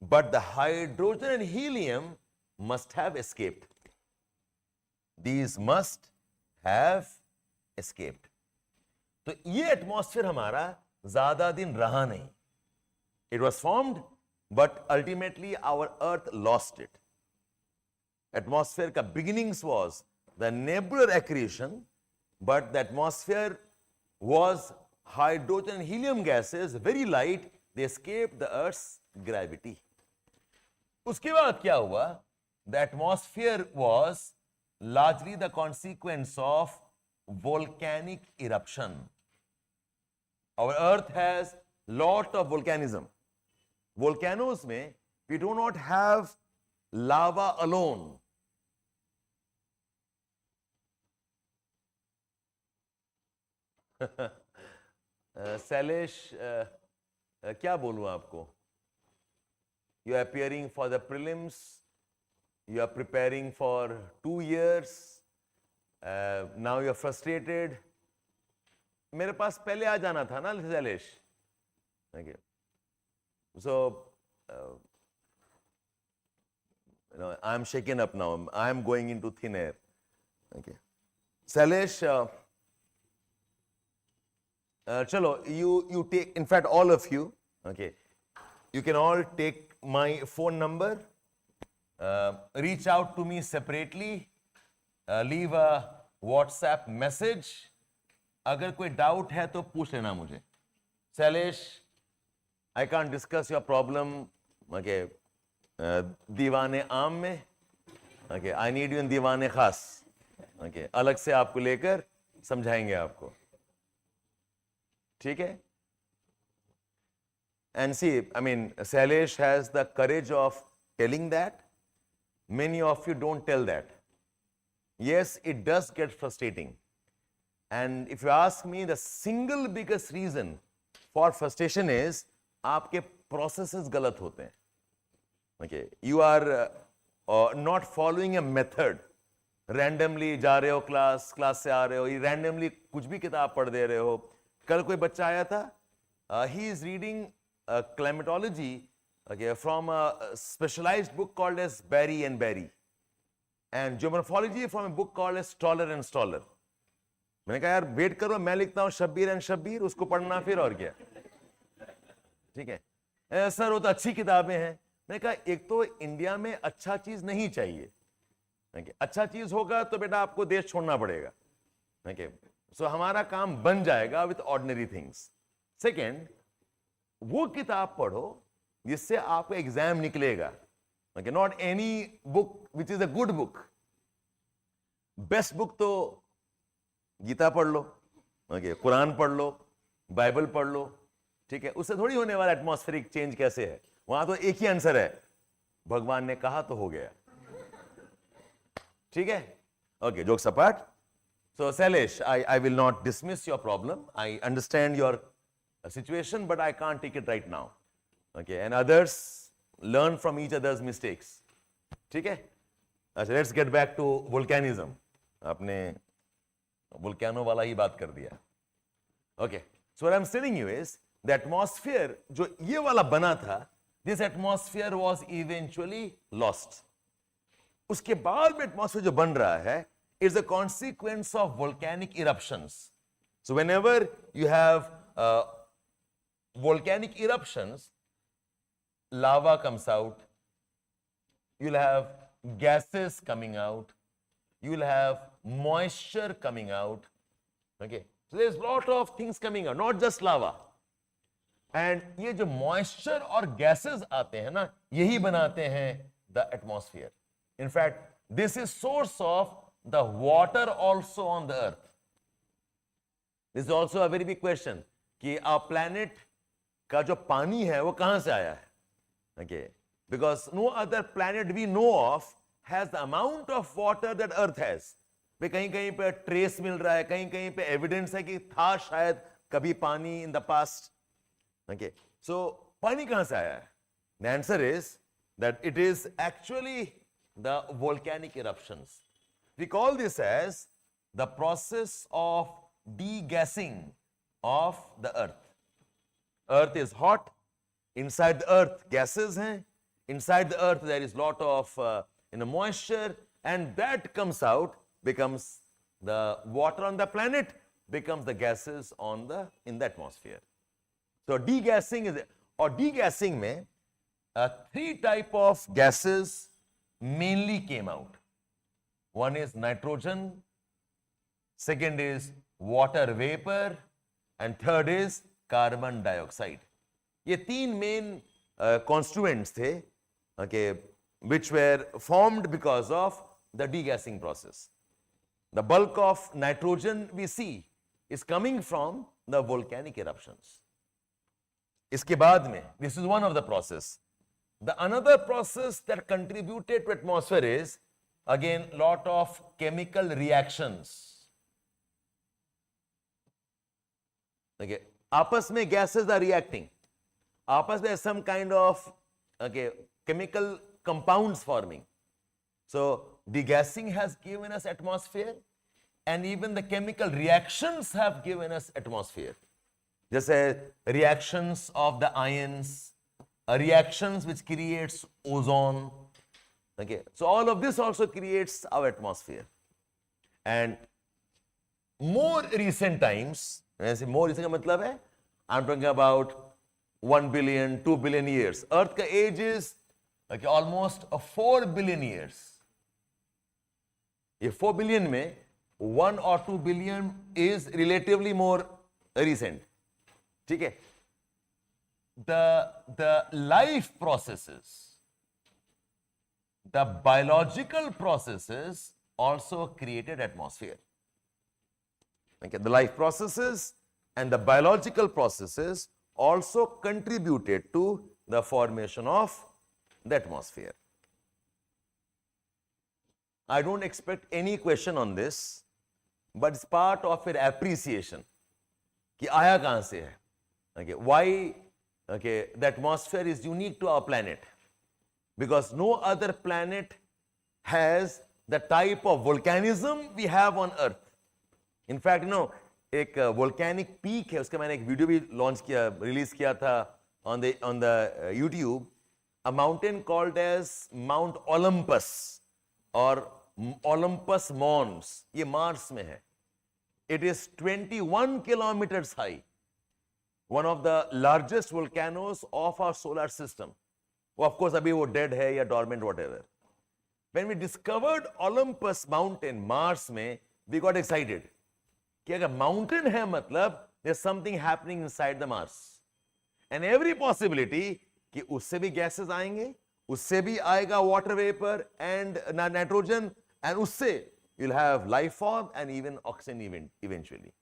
but the hydrogen and helium must have escaped. These must have escaped. तो ये atmosphere हमारा ज्यादा दिन रहा नहीं. It was formed, but ultimately our Earth lost it. Atmosphere का beginnings was the nebular accretion, but the atmosphere was hydrogen and helium gases, very light. They escaped the Earth's gravity. उसके बाद क्या हुआ? The atmosphere was largely the consequence of volcanic eruption. Our Earth has lot of volcanism. Volcanoes में we do not have lava alone. Salish, क्या बोलूं आपको? You are appearing for the prelims. You are preparing for 2 years. Now you are frustrated. मेरे पास पहले आ जाना था ना Salish. Okay. So, I am shaken up now. I am going into thin air. Okay. Salish, chalo, you take, in fact, all of you, okay, you can all take my phone number, reach out to me separately, leave a WhatsApp message. अगर कोई doubt है तो पूछ लेना मुझे. Salish, I can't discuss your problem, okay, दीवाने आम में, okay, I need you in दीवाने खास, okay, अलग से आपको लेकर समझाएंगे आपको. ठीक है? And see, I mean, Salish has the courage of telling that. Many of you don't tell that. Yes, it does get frustrating. And if you ask me, the single biggest reason for frustration is आपके processes गलत होते हैं. Okay, you are not following a method. Randomly जा रहे हो class से आ रहे हो, randomly कुछ भी किताब पढ़ दे रहे हो. कल कोई बच्चा आया था, he is reading climatology, okay, from a specialized book called as Barry and Barry, and geomorphology from a book called as Stoller and Stoller. मैंने कहा यार वेट करो, मैं लिखता हूँ शब्बीर एंड शब्बीर, उसको पढ़ना फिर और क्या. ठीक है सर, वो तो अच्छी किताबें हैं. मैंने कहा एक तो इंडिया में अच्छा चीज नहीं चाहिए. अच्छा चीज होगा तो बेटा आपको देश छोड़ना पड़ेगा. सो हमारा काम बन जाएगा विथ ऑर्डिनरी थिंग्स. सेकेंड, वो किताब पढ़ो जिससे आपका एग्जाम निकलेगा. Not any book which is a good book. Best book तो गीता पढ़ लो, ओके, कुरान पढ़ लो, बाइबल पढ़ लो, ठीक है, उससे थोड़ी होने वाला एटमॉस्फेरिक चेंज कैसे है। वहां तो एक ही आंसर है, भगवान ने कहा तो हो गया, ठीक है। Okay, jokes apart, so Sailesh, I will not dismiss your problem. I understand your situation, but I can't take it right now. Okay, and others learn from each other's mistakes. ठीक है? अच्छा, let's get back to volcanism. आपने volcano वाला ही बात कर दिया. Okay, so what I'm telling you is the atmosphere जो ये वाला बना था, this atmosphere was eventually lost. उसके बाद में atmosphere जो बन रहा है is a consequence of volcanic eruptions. So whenever you have volcanic eruptions, lava comes out, you'll have gases coming out, you'll have moisture coming out. Okay, so there's a lot of things coming out, not just lava. And ये जो moisture और gases आते हैं ना, यही बनाते हैं the atmosphere. In fact, this is source of the water also on the earth. This is also a very big question कि our planet का जो पानी है वो कहां से आया है. Okay, because no other planet we know of has the amount of water that earth has. पे कहीं कहीं पे ट्रेस मिल रहा है, कहीं कहीं पे एविडेंस है कि था शायद कभी पानी in the past. Okay, so पानी कहां से आया है? The answer is that it is actually the volcanic eruptions. We call this as the process of degassing of the earth. Earth is hot, inside the earth gases hain, inside the earth there is lot of moisture, and that comes out, becomes the water on the planet, becomes the gases on in the atmosphere. So degassing is, or degassing mein three type of gases mainly came out. One is nitrogen, second is water vapor, and third is carbon dioxide. ये तीन main constituents थे, okay, which were formed because of the degassing process. The bulk of nitrogen we see is coming from the volcanic eruptions. इसके बाद में, this is one of the process. The another process that contributed to atmosphere is again lot of chemical reactions. Okay, आपस में gases are reacting. आपस में some kind of chemical compounds forming. So degassing has given us atmosphere, and even the chemical reactions have given us atmosphere. जैसे reactions of the ions, reactions which creates ozone. Okay, so all of this also creates our atmosphere. And more recent times, when I say more recent का मतलब है, I'm talking about 1 billion, 2 billion years. Earth का age is almost 4 billion years. ये 4 billion में 1 or 2 billion is relatively more recent. ठीक है? The life processes, the biological processes also created atmosphere. Okay, the life processes and the biological processes also contributed to the formation of the atmosphere. I don't expect any question on this, but it's part of your appreciation कि आया कहां से है. Okay, why the atmosphere is unique to our planet? Because no other planet has the type of volcanism we have on Earth. In fact, एक volcanic peak है, उसका मैंने एक वीडियो भी लॉन्च किया, रिलीज किया था on the YouTube, a mountain called as Mount Olympus or Olympus Mons. ये मार्स में है. It is 21 kilometers high. One of the largest volcanoes of our solar system. Well, of course, अभी वो dead है या dormant, whatever. When we discovered Olympus mountain, Mars में, we got excited. कि अगर mountain है मतलब there's something happening inside the Mars. And every possibility कि उससे भी gases आएंगे, उससे भी आएगा water vapor and nitrogen, and उससे you'll have life form and even oxygen eventually.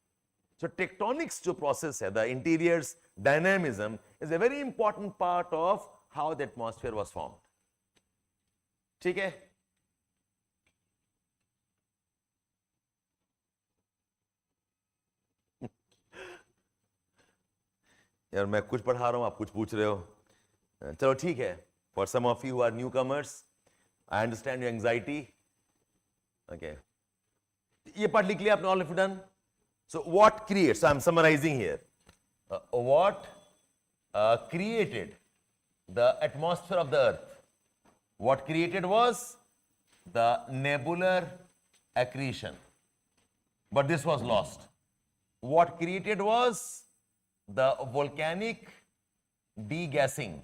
So tectonics जो process है, the interior's dynamism is a very important part of how the atmosphere was formed. ठीक है? यार मैं कुछ पढ़ा रहा हूँ, आप कुछ पूछ रहे हो. चलो ठीक है. For some of you who are newcomers, I understand your anxiety. Okay. ये part लिख लिया आपने, all of you done? So what creates? So I'm summarizing here. What created the atmosphere of the Earth? What created was the nebular accretion. But this was lost. What created was the volcanic degassing.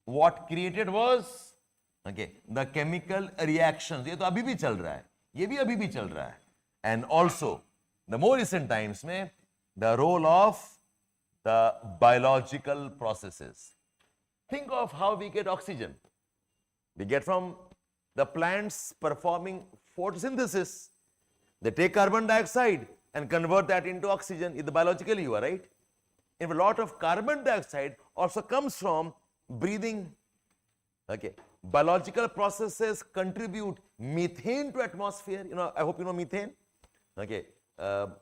What created was the chemical reactions. ये तो अभी भी चल रहा है, ये भी अभी भी चल रहा है. And also the more recent times में the role of the biological processes. Think of how we get oxygen. We get from the plants performing photosynthesis. They take carbon dioxide and convert that into oxygen. It's the biological you are, right? If a lot of carbon dioxide also comes from breathing. Okay. Biological processes contribute methane to atmosphere. You know, I hope you know methane. Okay.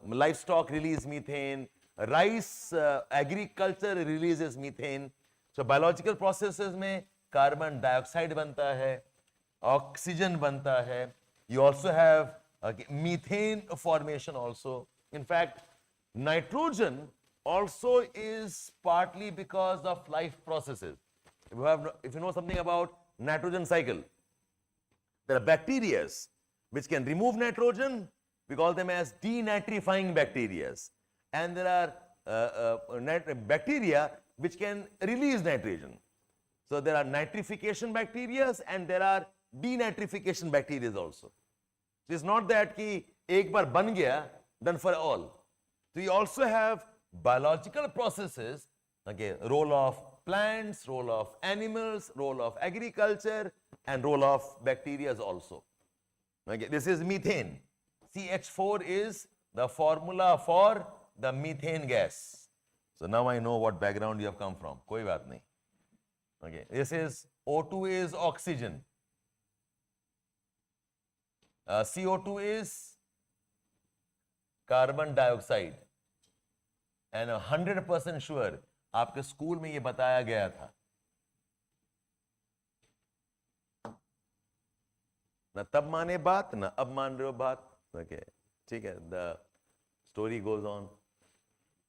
Livestock release methane. Rice agriculture releases methane. So biological processes में carbon dioxide बनता है, oxygen बनता है. You also have methane formation also. In fact, nitrogen also is partly because of life processes. If you know something about nitrogen cycle, there are bacteria which can remove nitrogen. We call them as denitrifying bacteria. And there are bacteria which can release nitrogen. So there are nitrification bacteria and there are denitrification bacteria also. So it's not that ki ek bar ban gaya, done for all. So you also have biological processes, role of plants, role of animals, role of agriculture, and role of bacteria also. This is methane. CH4 is the formula for the methane gas. So now I know what background you have come from. Koi baat nahi. Okay. This is O2 is oxygen. CO2 is carbon dioxide. And 100% sure आपके school में ये बताया गया था. ना तब माने बात, ना अब मान रहे हो बात. Okay. ठीक है. The story goes on.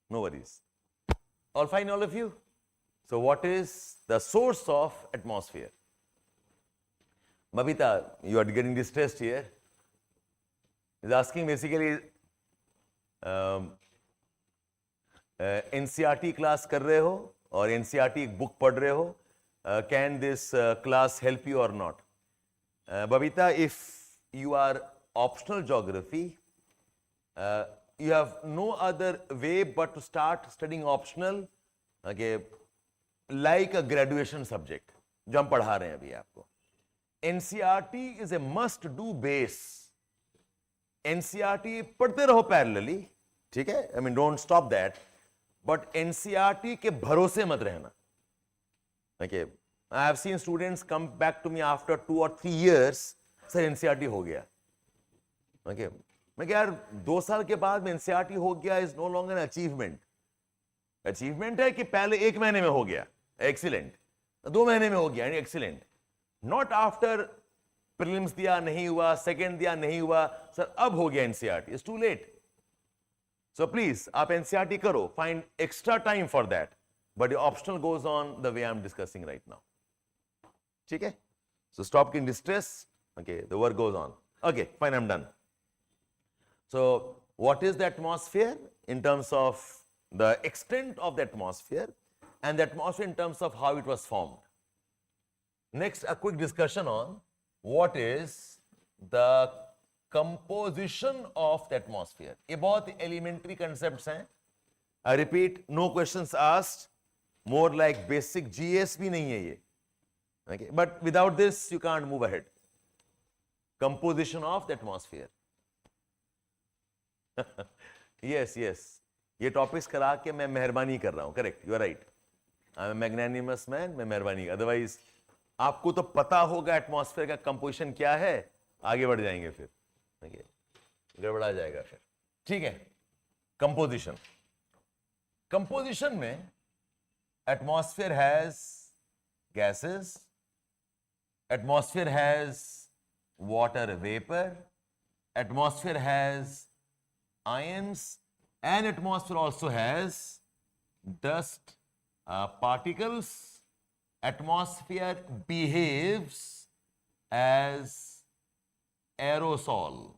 No worries. All fine, all of you? So what is the source of atmosphere? Babita, you are getting distressed here. He's asking basically NCERT class कर रहे हो और NCERT book पढ़ रहे हो. Can this class help you or not? Babita, if you are optional geography, you have no other way but to start studying optional, like a graduation subject, जो हम पढ़ा रहे हैं अभी आपको. NCERT is a must-do base. NCERT पढ़ते रहो parallelly, ठीक है? I mean, don't stop that. But NCERT के भरोसे मत रहना. Okay, I have seen students come back to me after 2 or 3 years. Sir, NCERT हो गया. Okay, मैं क्या यार 2 साल के बाद में NCERT हो गया is no longer an achievement. Achievement है कि पहले 1 महीने में हो गया. Excellent. 2 महीने में हो गया. Excellent. Not after prelims दिया नहीं हुआ, second दिया नहीं हुआ. Sir, अब हो गया NCERT. It's too late. So please, आप NCERT करो. Find extra time for that. But the optional goes on the way I'm discussing right now. ठीक है? So stop getting distressed. Okay, the work goes on. Okay, fine, I'm done. So what is the atmosphere in terms of the extent of the atmosphere and the atmosphere in terms of how it was formed? Next, a quick discussion on what is the composition of the atmosphere. ये बहुत elementary concepts हैं. I repeat, no questions asked. More like basic GS भी नहीं है ये. Okay, but without this, you can't move ahead. Composition of the atmosphere. Yes yes, ये topics करा के मैं मेहरबानी कर रहा हूँ. Correct, you are right. I am magnanimous man, मैं मेहरबानी. अदरवाइज आपको तो पता होगा एटमॉस्फेयर का कंपोजिशन क्या है, आगे बढ़ जाएंगे फिर. गड़बड़ा जाएगा फिर. ठीक है. कंपोजिशन. कंपोजिशन में atmosphere has gases, atmosphere has water vapor, atmosphere has ions, and atmosphere also has dust particles. Atmosphere behaves as aerosol,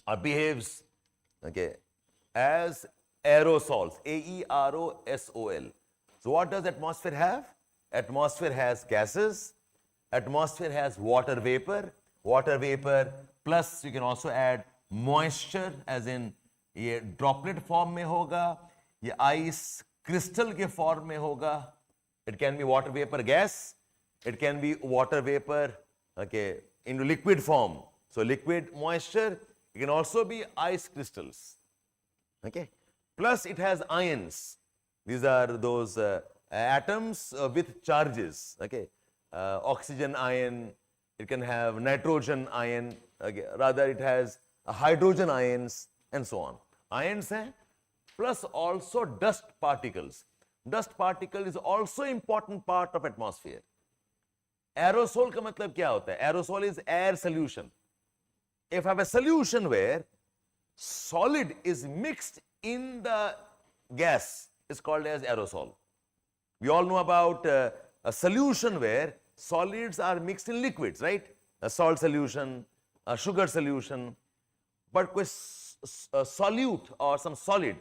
or behaves, okay, as aerosols, A-E-R-O-S-O-L. So what does atmosphere have? Atmosphere has gases, atmosphere has water vapor plus you can also add moisture, as in ये droplet form में होगा, ये ice crystal के form में होगा. It can be water vapor gas, it can be water vapor, okay, into liquid form. So liquid moisture, it can also be ice crystals. Okay, plus it has ions. These are those atoms with charges. Okay, oxygen ion, it can have nitrogen ion, okay, rather it has hydrogen ions and so on. Ions hai, plus also dust particles. Dust particle is also important part of atmosphere. Aerosol का मतलब क्या होता है? Aerosol is air solution. If I have a solution where solid is mixed in the gas, it's called as aerosol. We all know about a solution where solids are mixed in liquids, right? A salt solution, a sugar solution. But कोई solute or some solid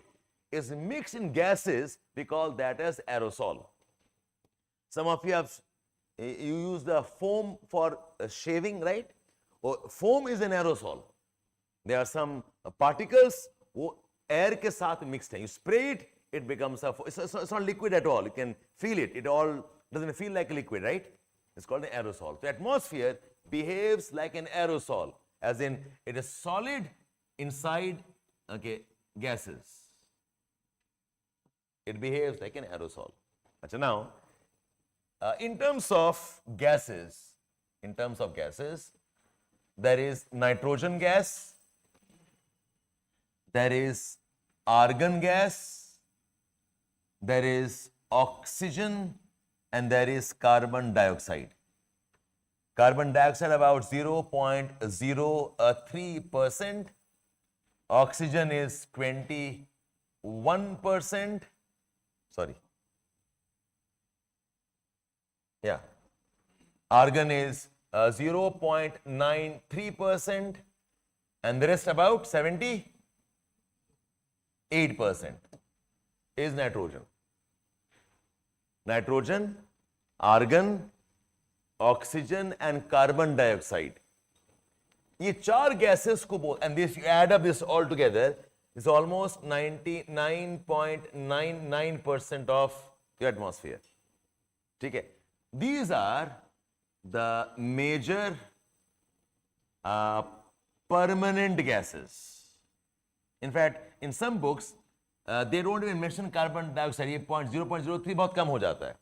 is mixed in gases, we call that as aerosol. Some of you have, you use the foam for shaving, right? Foam is an aerosol. There are some particles वो air के साथ mixed हैं. You spray it, it becomes a, it's not liquid at all. You can feel it. It all doesn't feel like a liquid, right? It's called an aerosol. So atmosphere behaves like an aerosol, as in it is solid inside, okay, gases. It behaves like an aerosol. Achha, now, in terms of gases, there is nitrogen gas, there is argon gas, there is oxygen, and there is carbon dioxide. Carbon dioxide about 0.03%, oxygen is 21%, sorry, yeah, argon is 0.93%, and the rest about 78% is nitrogen. Nitrogen, argon, oxygen, and carbon dioxide. ये चार gases को बोल, and this you add up this all together, is almost 99.99% of the atmosphere. ठीक है? These are the major permanent gases. In fact, in some books, they don't even mention carbon dioxide. ये 0.03 बहुत कम हो जाता है.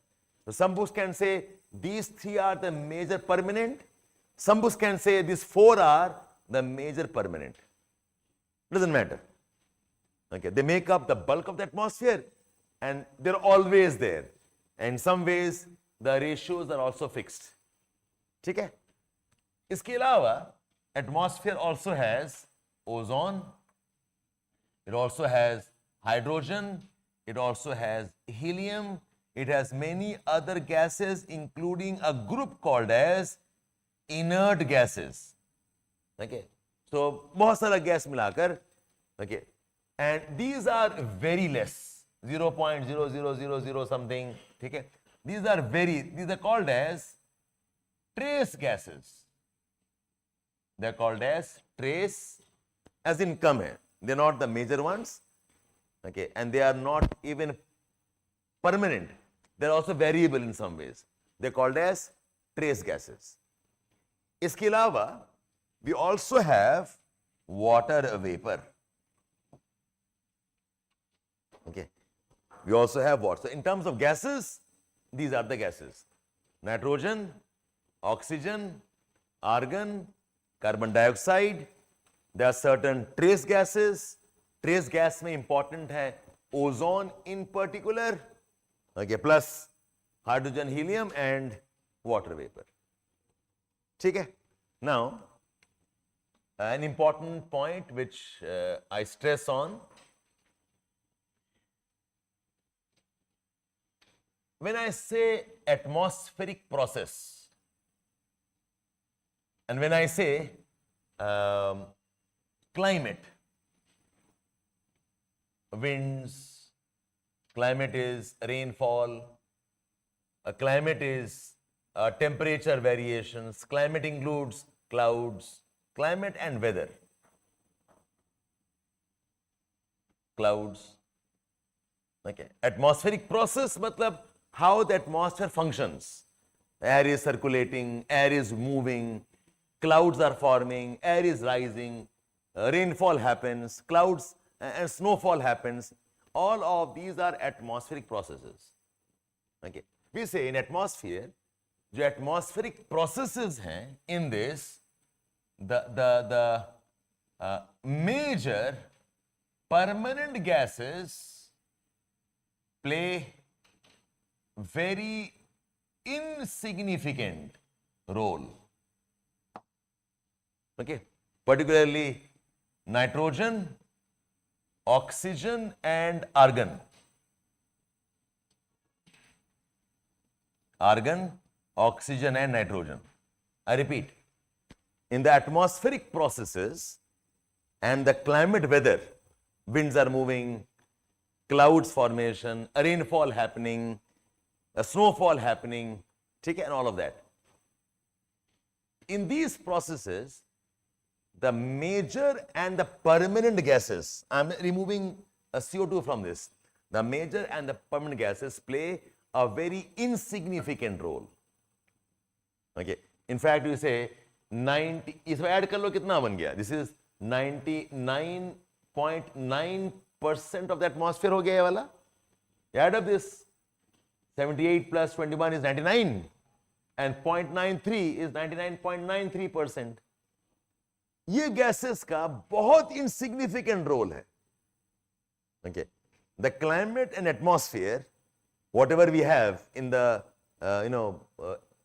So some books can say these three are the major permanent. Some books can say these four are the major permanent. Doesn't matter. Okay, they make up the bulk of the atmosphere, and they're always there. And in some ways, the ratios are also fixed. ठीक है? इसके अलावा atmosphere also has ozone, it also has hydrogen, it also has helium, it has many other gases, including a group called as inert gases. Okay, so बहुत सारा gas मिलाकर, okay, and these are very less, 0.0000 something. ठीक है? These are called as trace gases. They are called as trace, as in कम है. They are not the major ones. Okay, and they are not even permanent. They are also variable in some ways. They are called as trace gases. इसके अलावा we also have water vapor. Okay. We also have what? So in terms of gases, these are the gases. Nitrogen, oxygen, argon, carbon dioxide. There are certain trace gases. Trace gas में important है ozone in particular. Okay, plus hydrogen, helium and water vapor. ठीक है? Now, an important point which I stress on. When I say atmospheric process, and when I say climate, winds, climate is rainfall, climate is temperature variations, climate includes clouds, climate and weather. Clouds. Okay. Atmospheric process matlab how the atmosphere functions. Air is circulating, air is moving, clouds are forming, air is rising, rainfall happens, clouds and snowfall happens. All of these are atmospheric processes. Okay. We say in atmosphere, जो atmospheric processes हैं in this, the major permanent gases play very insignificant role. Okay, particularly nitrogen, oxygen and argon. Argon, oxygen and nitrogen. I repeat, in the atmospheric processes and the climate weather, winds are moving, clouds formation, a rainfall happening, a snowfall happening, and all of that. In these processes, the major and the permanent gases, I am removing a CO2 from this, the major and the permanent gases play a very insignificant role. Okay. In fact, you say 90, इसमें add कर लो कितना बन गया? This is 99.9% of the atmosphere हो गया ये वाला. You add up this, 78 plus 21 is 99 and 0.93 is 99.93%. ये gases का बहुत insignificant role है. Okay. The climate and atmosphere, whatever we have in the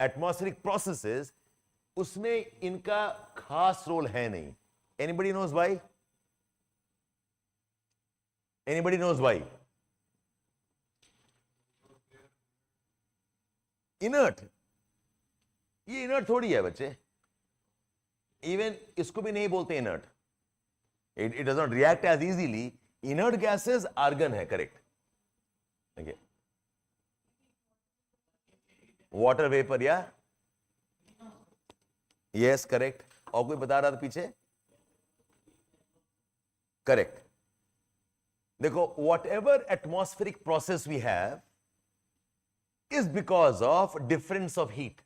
atmospheric processes, उसमें इनका खास रोल है नहीं. Anybody knows why? Anybody knows why? Inert. ये inert थोड़ी है बच्चे. Even इसको भी नहीं बोलते inert. It does not react as easily. Inert gases, argon है, correct. Okay. Water vapor, yeah? Yes, correct. और कोई बता रहा था पीछे? Correct. देखो, whatever atmospheric process we have is because of difference of heat.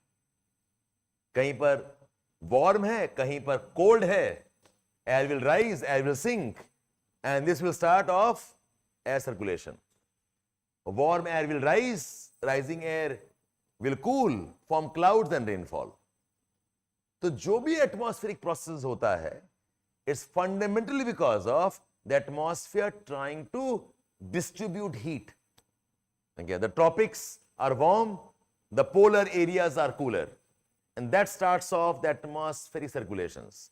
कहीं पर warm है, कहीं पर cold है. Air will rise, air will sink, and this will start off air circulation. Warm air will rise, rising air will cool, form clouds and rainfall. तो जो भी atmospheric process होता है, it's fundamentally because of the atmosphere trying to distribute heat. Okay, the tropics are warm, the polar areas are cooler, and that starts off the atmospheric circulations.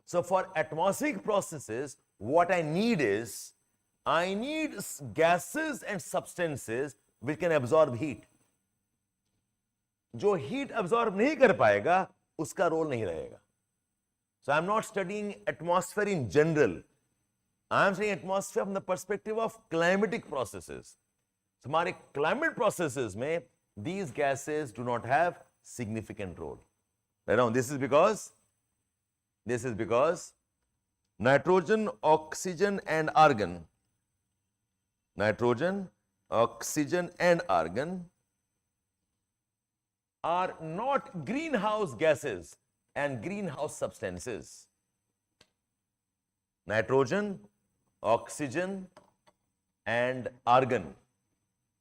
So for atmospheric processes, what I need is, I need gases and substances which can absorb heat. जो heat absorb नहीं कर पाएगा, उसका role नहीं रहेगा. So I am not studying atmosphere in general. I am studying atmosphere from the perspective of climatic processes. So हमारे climate processes में these gases do not have significant role. Now this is because nitrogen, oxygen and argon, are not greenhouse gases and greenhouse substances. Nitrogen, oxygen and argon.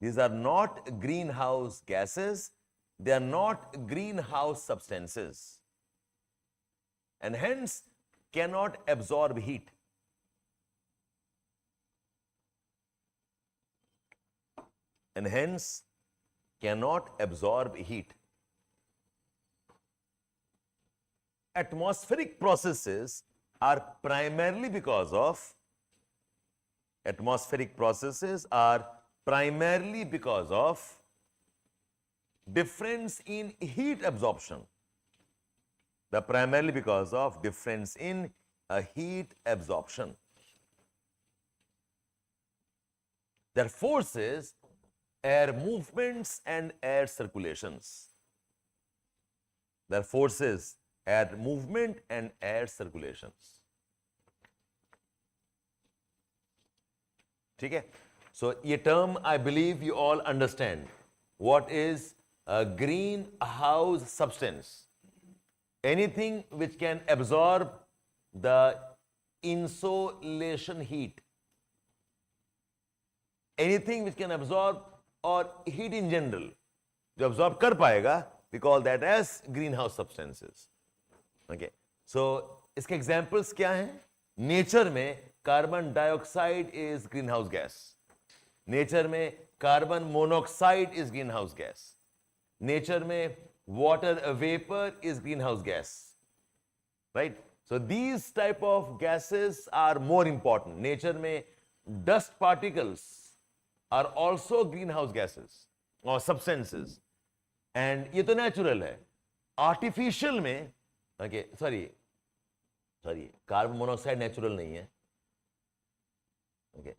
These are not greenhouse gases, they are not greenhouse substances, and hence cannot absorb heat. And hence cannot absorb heat. Atmospheric processes are primarily because of difference in heat absorption. Primarily because of difference in heat absorption. Their forces, air movements and air circulations. Their forces, air movement and air circulations. ठीक है? So ये term I believe you all understand. What is a greenhouse substance? Anything which can absorb the insolation heat. Anything which can absorb or heat in general, जो absorb कर पाएगा, we call that as greenhouse substances. Okay. So इसके examples क्या हैं? Nature में carbon dioxide is greenhouse gas. Nature में carbon monoxide is greenhouse gas. Nature में water vapor is greenhouse gas. Right? So these type of gases are more important. Nature में dust particles are also greenhouse gases or substances. And ये तो natural है. Artificial में, okay, sorry, carbon monoxide natural नहीं है. Okay,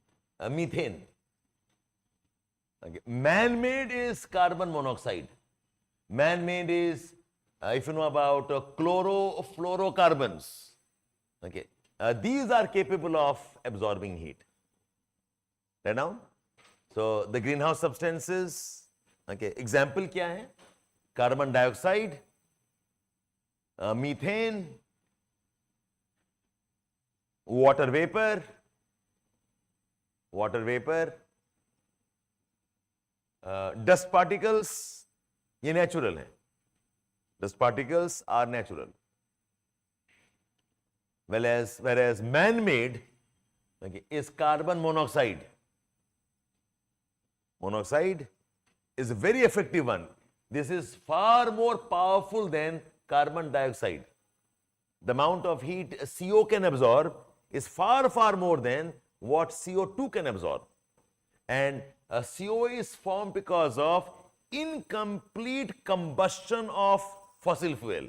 methane. Okay, man-made is carbon monoxide. Man-made is, if you know about chlorofluorocarbons. Okay, these are capable of absorbing heat. Right now, so the greenhouse substances. Okay, example क्या है? Carbon dioxide, methane, water vapor, dust particles, ये natural है. Dust particles are natural. Whereas man-made, okay, is carbon monoxide. Monoxide is a very effective one. This is far more powerful than carbon dioxide. The amount of heat CO can absorb is far, far more than what CO2 can absorb. And CO is formed because of incomplete combustion of fossil fuel.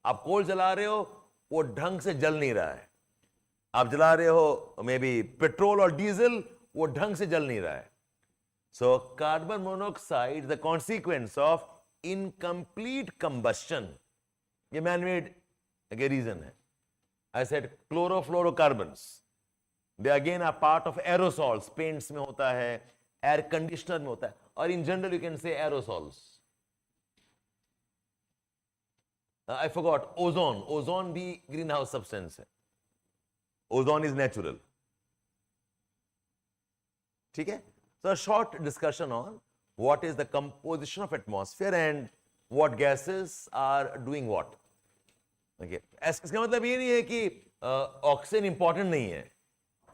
आप कोल जला रहे हो, वो ढंग से जल नहीं रहा है. आप जला रहे हो maybe पेट्रोल और डीजल, वो ढंग से जल नहीं रहा है. So carbon monoxide is the consequence of incomplete combustion. ये man-made reason है. I said chlorofluorocarbons. They again are part of aerosols. Paints में होता है, air conditioner में होता है, और in general you can say aerosols. I forgot ozone. Ozone भी greenhouse substance है. Ozone is natural. ठीक है? So a short discussion on what is the composition of atmosphere and what gases are doing what. Okay. इसका मतलब ये नहीं है कि ऑक्सीजन इंपॉर्टेंट नहीं है.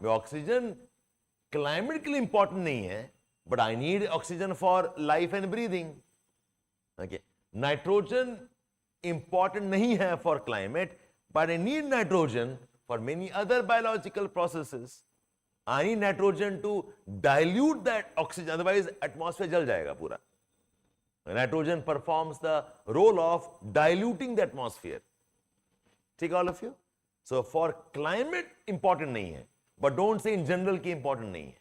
ऑक्सीजन क्लाइमेट के लिए इंपॉर्टेंट नहीं है, but I need oxygen for life and breathing. Okay. Nitrogen important नहीं है for climate, but I need nitrogen for many other biological processes. I need nitrogen to dilute that oxygen, otherwise atmosphere जल जाएगा पूरा. Nitrogen performs the role of diluting the atmosphere. ठीक है, all of you? So for climate important नहीं है, but don't say in general कि important नहीं है.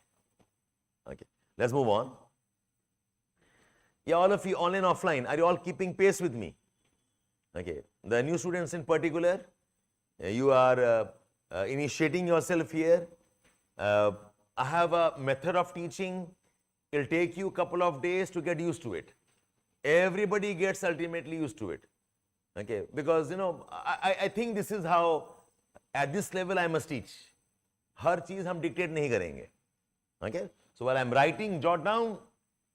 Okay, let's move on. Yeah, all of you online, offline, are you all keeping pace with me? Okay, the new students in particular, you are initiating yourself here. I have a method of teaching. It'll take you a couple of days to get used to it. Everybody gets ultimately used to it. Okay, because I think this is how at this level I must teach. हर चीज हम dictate नहीं करेंगे. Okay, So while I'm writing, jot down,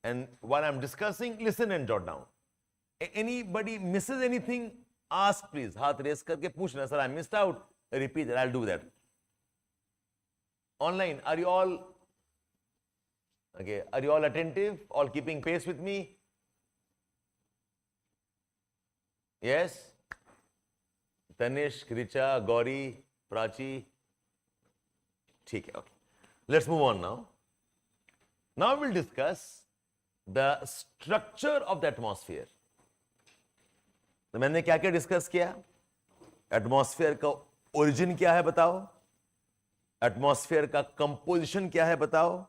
and while I'm discussing, listen and jot down. Anybody misses anything, ask please. हाथ race करके पूछना, sir, I missed out. Repeat it. I'll do that. Online, are you all okay? Are you all attentive? All keeping pace with me? Yes. Tanishk, Richa, Gauri, Prachi. ठीक है. Okay. Let's move on now. Now we'll discuss the structure of the atmosphere. तो मैंने क्या क्या discuss किया? Atmosphere का origin क्या है बताओ? एटमॉस्फेयर का कंपोजिशन क्या है बताओ?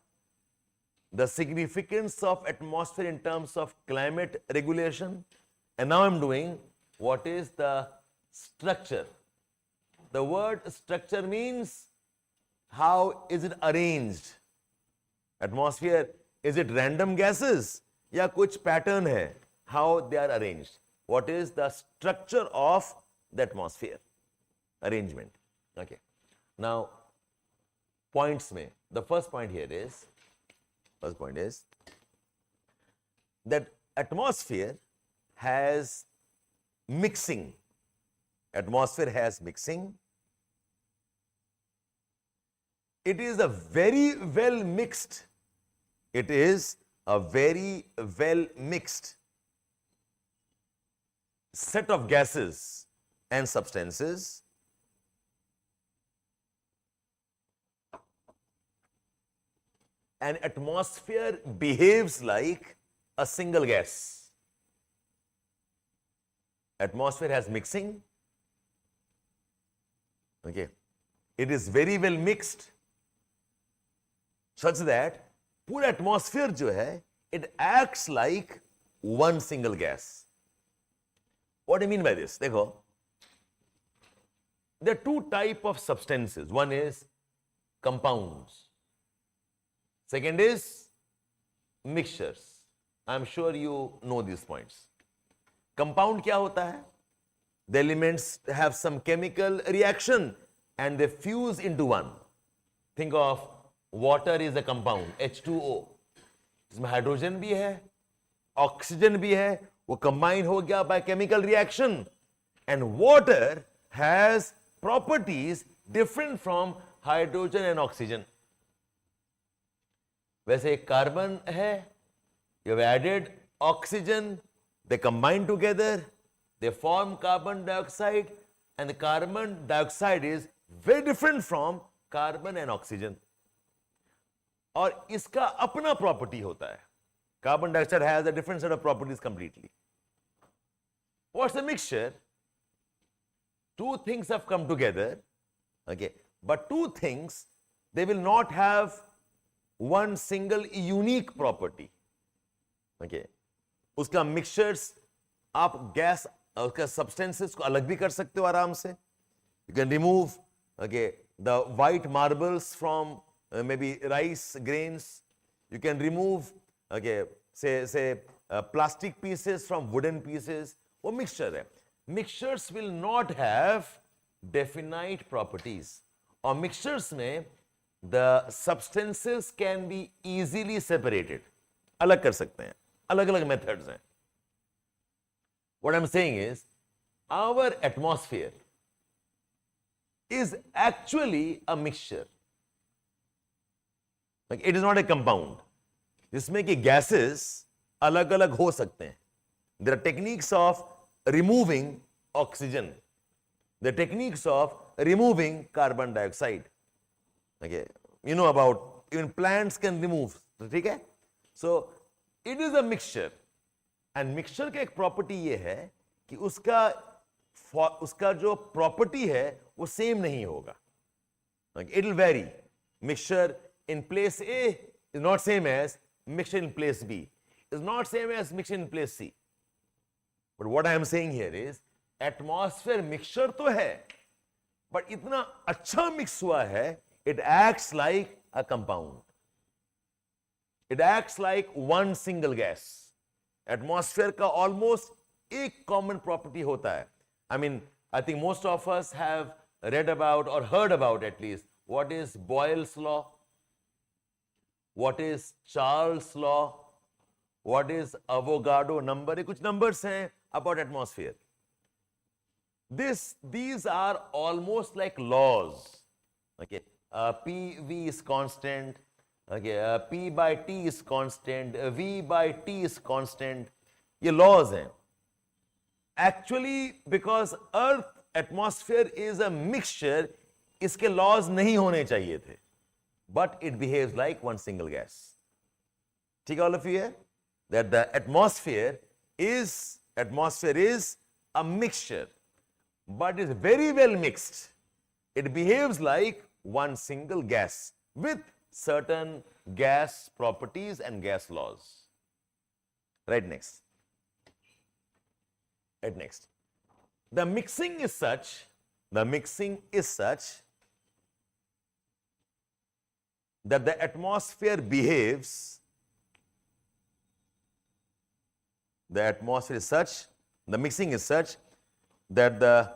The significance of atmosphere in terms of climate regulation. And now I'm doing what is the structure. The word structure means how is it arranged? Atmosphere, is it random gases या कुछ pattern है? How they are arranged? What is the structure of the atmosphere? Arrangement. Okay. Now, points में. The first point here is, that atmosphere has mixing. Atmosphere has mixing. It is a very well mixed. It is a very well mixed set of gases and substances an atmosphere behaves like a single gas. Atmosphere has mixing. Okay. It is very well mixed such that पूरा atmosphere जो है, it acts like one single gas. What do I mean by this? देखो, there are two types of substances. One is compounds. Second is mixtures. I'm sure you know these points. Compound क्या होता है? The elements have some chemical reaction and they fuse into one. Think of water is a compound, H2O. इसमें hydrogen भी है, oxygen भी है, वो combine हो गया by chemical reaction. And water has properties different from hydrogen and oxygen. वैसे एक कार्बन है, you have added oxygen, they combine together, they form carbon dioxide, and the carbon dioxide is very different from carbon and oxygen. और इसका अपना property होता है. Carbon dioxide has a different set of properties completely. What's a mixture? Two things have come together, okay, but two things, they will not have one single unique property. Okay, उसका mixtures आप gas उसका substances को अलग भी कर सकते हो आराम से. You can remove, okay, the white marbles from maybe rice grains. You can remove, okay, say plastic pieces from wooden pieces. वो mixture है. Mixtures will not have definite properties. और mixtures में the substances can be easily separated. अलग कर सकते हैं. अलग अलग methods हैं. What I'm saying is, our atmosphere is actually a mixture. Like it is not a compound. जिसमें कि gases अलग अलग हो सकते हैं. There are techniques of removing oxygen. The techniques of removing carbon dioxide. Okay, you know about even plants can remove. ठीक है? So it is a mixture. And mixture का एक property ये है कि उसका जो property है वो same नहीं होगा. Like it will vary. Mixture in place A is not same as mixture in place B. Is not same as mixture in place C. But what I am saying here is atmosphere mixture तो है, but इतना अच्छा mix हुआ है, it acts like a compound. It acts like one single gas. Atmosphere का almost एक common property होता है. I mean, I think most of us have read about or heard about at least what is Boyle's law. what is Charles law, what is Avogadro number, ये कुछ numbers हैं about atmosphere. These are almost like laws. Okay, PV is constant. Okay, P by T is constant. V by T is constant. ये laws हैं. Actually, because Earth atmosphere is a mixture, इसके laws नहीं होने चाहिए थे. But it behaves like one single gas. ठीक है all of you here? That the atmosphere is a mixture, but is very well mixed. It behaves like one single gas with certain gas properties and gas laws. Right next. Right next. The mixing is such that the atmosphere behaves, the mixing is such that the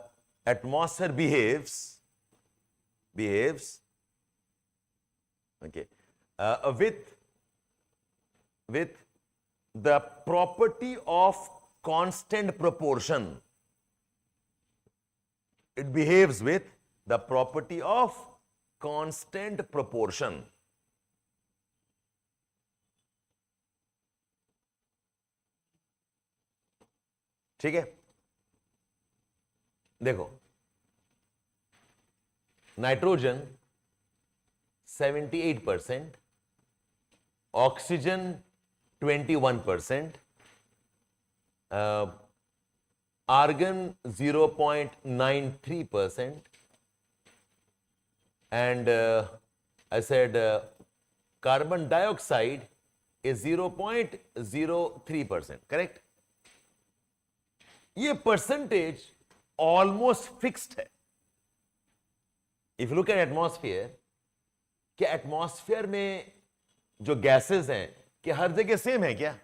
atmosphere behaves okay, with the property of constant proportion. It behaves with the property of constant proportion. ठीक है, देखो nitrogen 78%, oxygen 21%, argon 0.93%, and I said carbon dioxide is 0.03%, correct? ये percentage almost fixed है. If you look at atmosphere, क्या atmosphere में जो gases हैं क्या हर जगह same है क्या?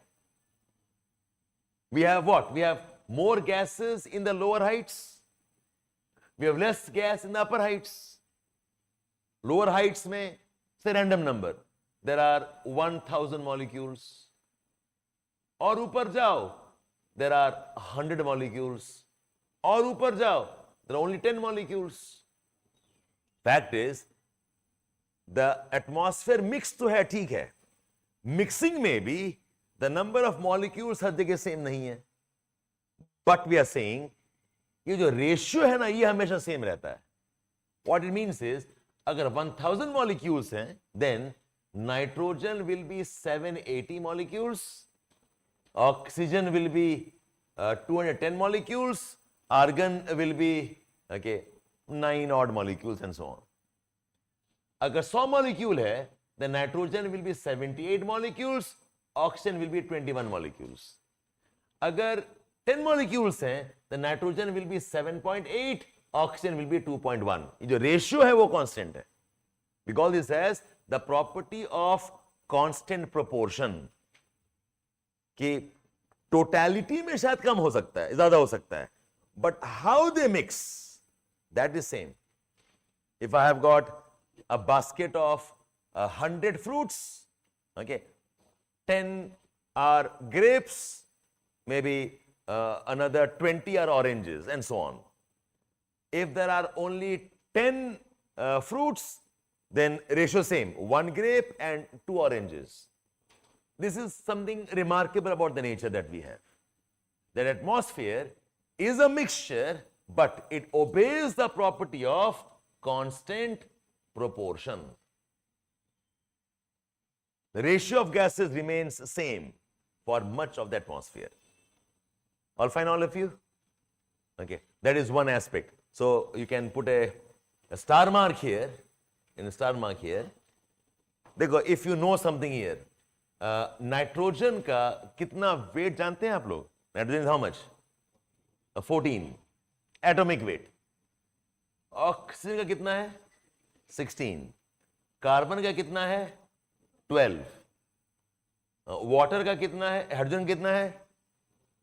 We have what? We have more gases in the lower heights. We have less gas in the upper heights. Lower heights में say random number, there are 1000 molecules. और ऊपर जाओ, there are 100 molecules. और ऊपर जाओ, there are only 10 molecules. Fact is, the atmosphere mixed तो है, ठीक है. Mixing में भी the number of molecules हर जगह same नहीं है. But we are saying, ये जो ratio है ना, ये हमेशा same रहता है. What it means is, अगर 1000 molecules हैं, then nitrogen will be 780 molecules, oxygen will be 210 molecules, argon will be 9 odd molecules and so on. अगर 100 molecule है, then nitrogen will be 78 molecules, oxygen will be 21 molecules. अगर 10 molecules हैं, then nitrogen will be 7.8, oxygen will be 2.1. ये जो ratio है वो constant है. We call this as the property of constant proportion. कि totality में शायद कम हो सकता है, ज़्यादा हो सकता है. But how they mix, that is same. If I have got a basket of 100 fruits, okay, 10 are grapes, maybe another 20 are oranges, and so on. If there are only 10 fruits, then ratio same, 1 grape and 2 oranges. This is something remarkable about the nature that we have. That atmosphere is a mixture, but it obeys the property of constant proportion. The ratio of gases remains same for much of the atmosphere. All fine, all of you? Okay, that is one aspect. So you can put a star mark here, in a star mark here. देखो, if you know something here, nitrogen का कितना weight जानते हैं आप लोग? Nitrogen is how much? 14 atomic weight. Oxygen का कितना है? 16. Carbon का कितना है? 12. Water का कितना है? Hydrogen कितना है?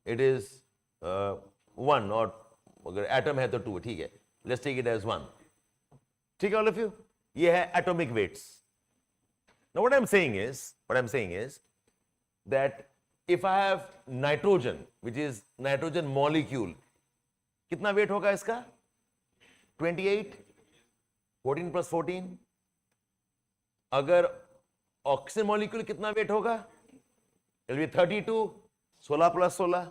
It is 1, or अगर atom है तो 2, ठीक है. Let's take it as 1. ठीक है all of you? ये है atomic weights. Now what I'm saying is that if I have nitrogen, which is nitrogen molecule, कितना वेट होगा इसका? 28, 14 plus 14. अगर ऑक्सीजन मॉलिक्यूल कितना वेट होगा? It will be 32, 16 plus 16.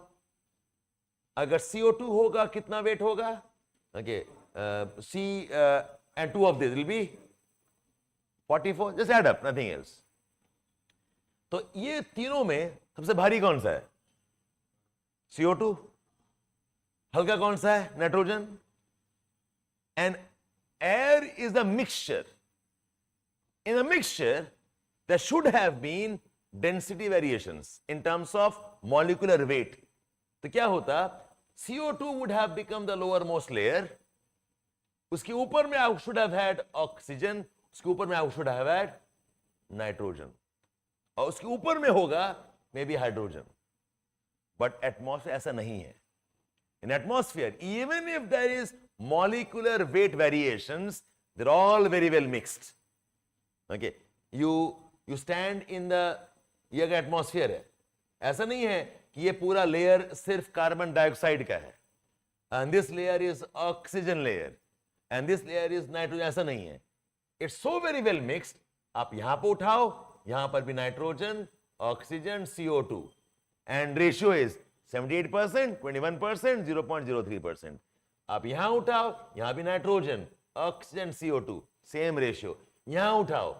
अगर CO2 होगा कितना वेट होगा? Okay, C and 2 of this will be 44. Just add up, nothing else. तो ये तीनों में सबसे भारी कौन सा है? CO2. हल्का कौन सा है? Nitrogen. And air is the mixture. In the mixture, there should have been density variations in terms of molecular weight. तो क्या होता? CO2 would have become the lowermost layer. उसके ऊपर में I should have had oxygen. उसके ऊपर में I should have had nitrogen. और उसके ऊपर में होगा maybe hydrogen. But atmosphere ऐसा नहीं है. In atmosphere, even if there is molecular weight variations, they're all very well mixed. Okay, you stand in the, ये अगर atmosphere है, ऐसा नहीं है कि ये पूरा layer सिर्फ कार्बन डाइऑक्साइड का है, and this layer is oxygen layer, and this layer is nitrogen, ऐसा नहीं है. It's so very well mixed. आप यहाँ पे उठाओ, यहाँ पर भी nitrogen, oxygen, CO2, and ratio is 78%, 21%, 0.03%. आप यहाँ उठाओ, यहाँ भी nitrogen, oxygen, CO2, same ratio. यहाँ उठाओ,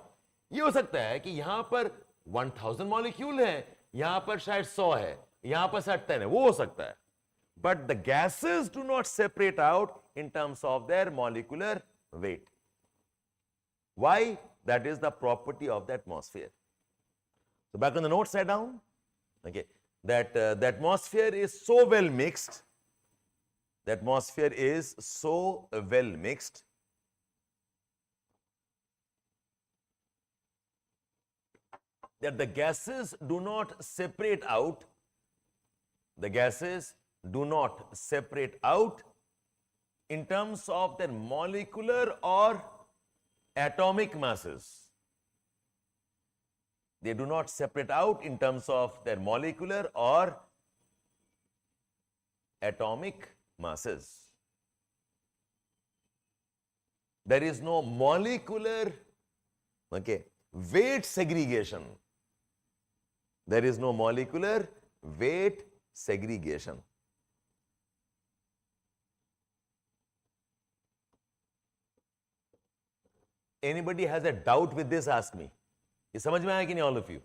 ये हो सकता है कि यहाँ पर 1000 मॉलिक्यूल है, यहाँ पर शायद 100 है, यहाँ पर शायद 10 है, वो हो सकता है. But the gases do not separate out in terms of their molecular weight. Why? That is the property of the atmosphere. So back on the notes, side down. Okay, that the atmosphere is so well mixed. The atmosphere is so well mixed that the gases do not separate out. The gases do not separate out in terms of their molecular or atomic masses. They do not separate out in terms of their molecular or atomic masses. There is no molecular, okay, weight segregation. There is no molecular weight segregation. Anybody has a doubt with this, ask me. ये समझ में आया कि नहीं? All of you.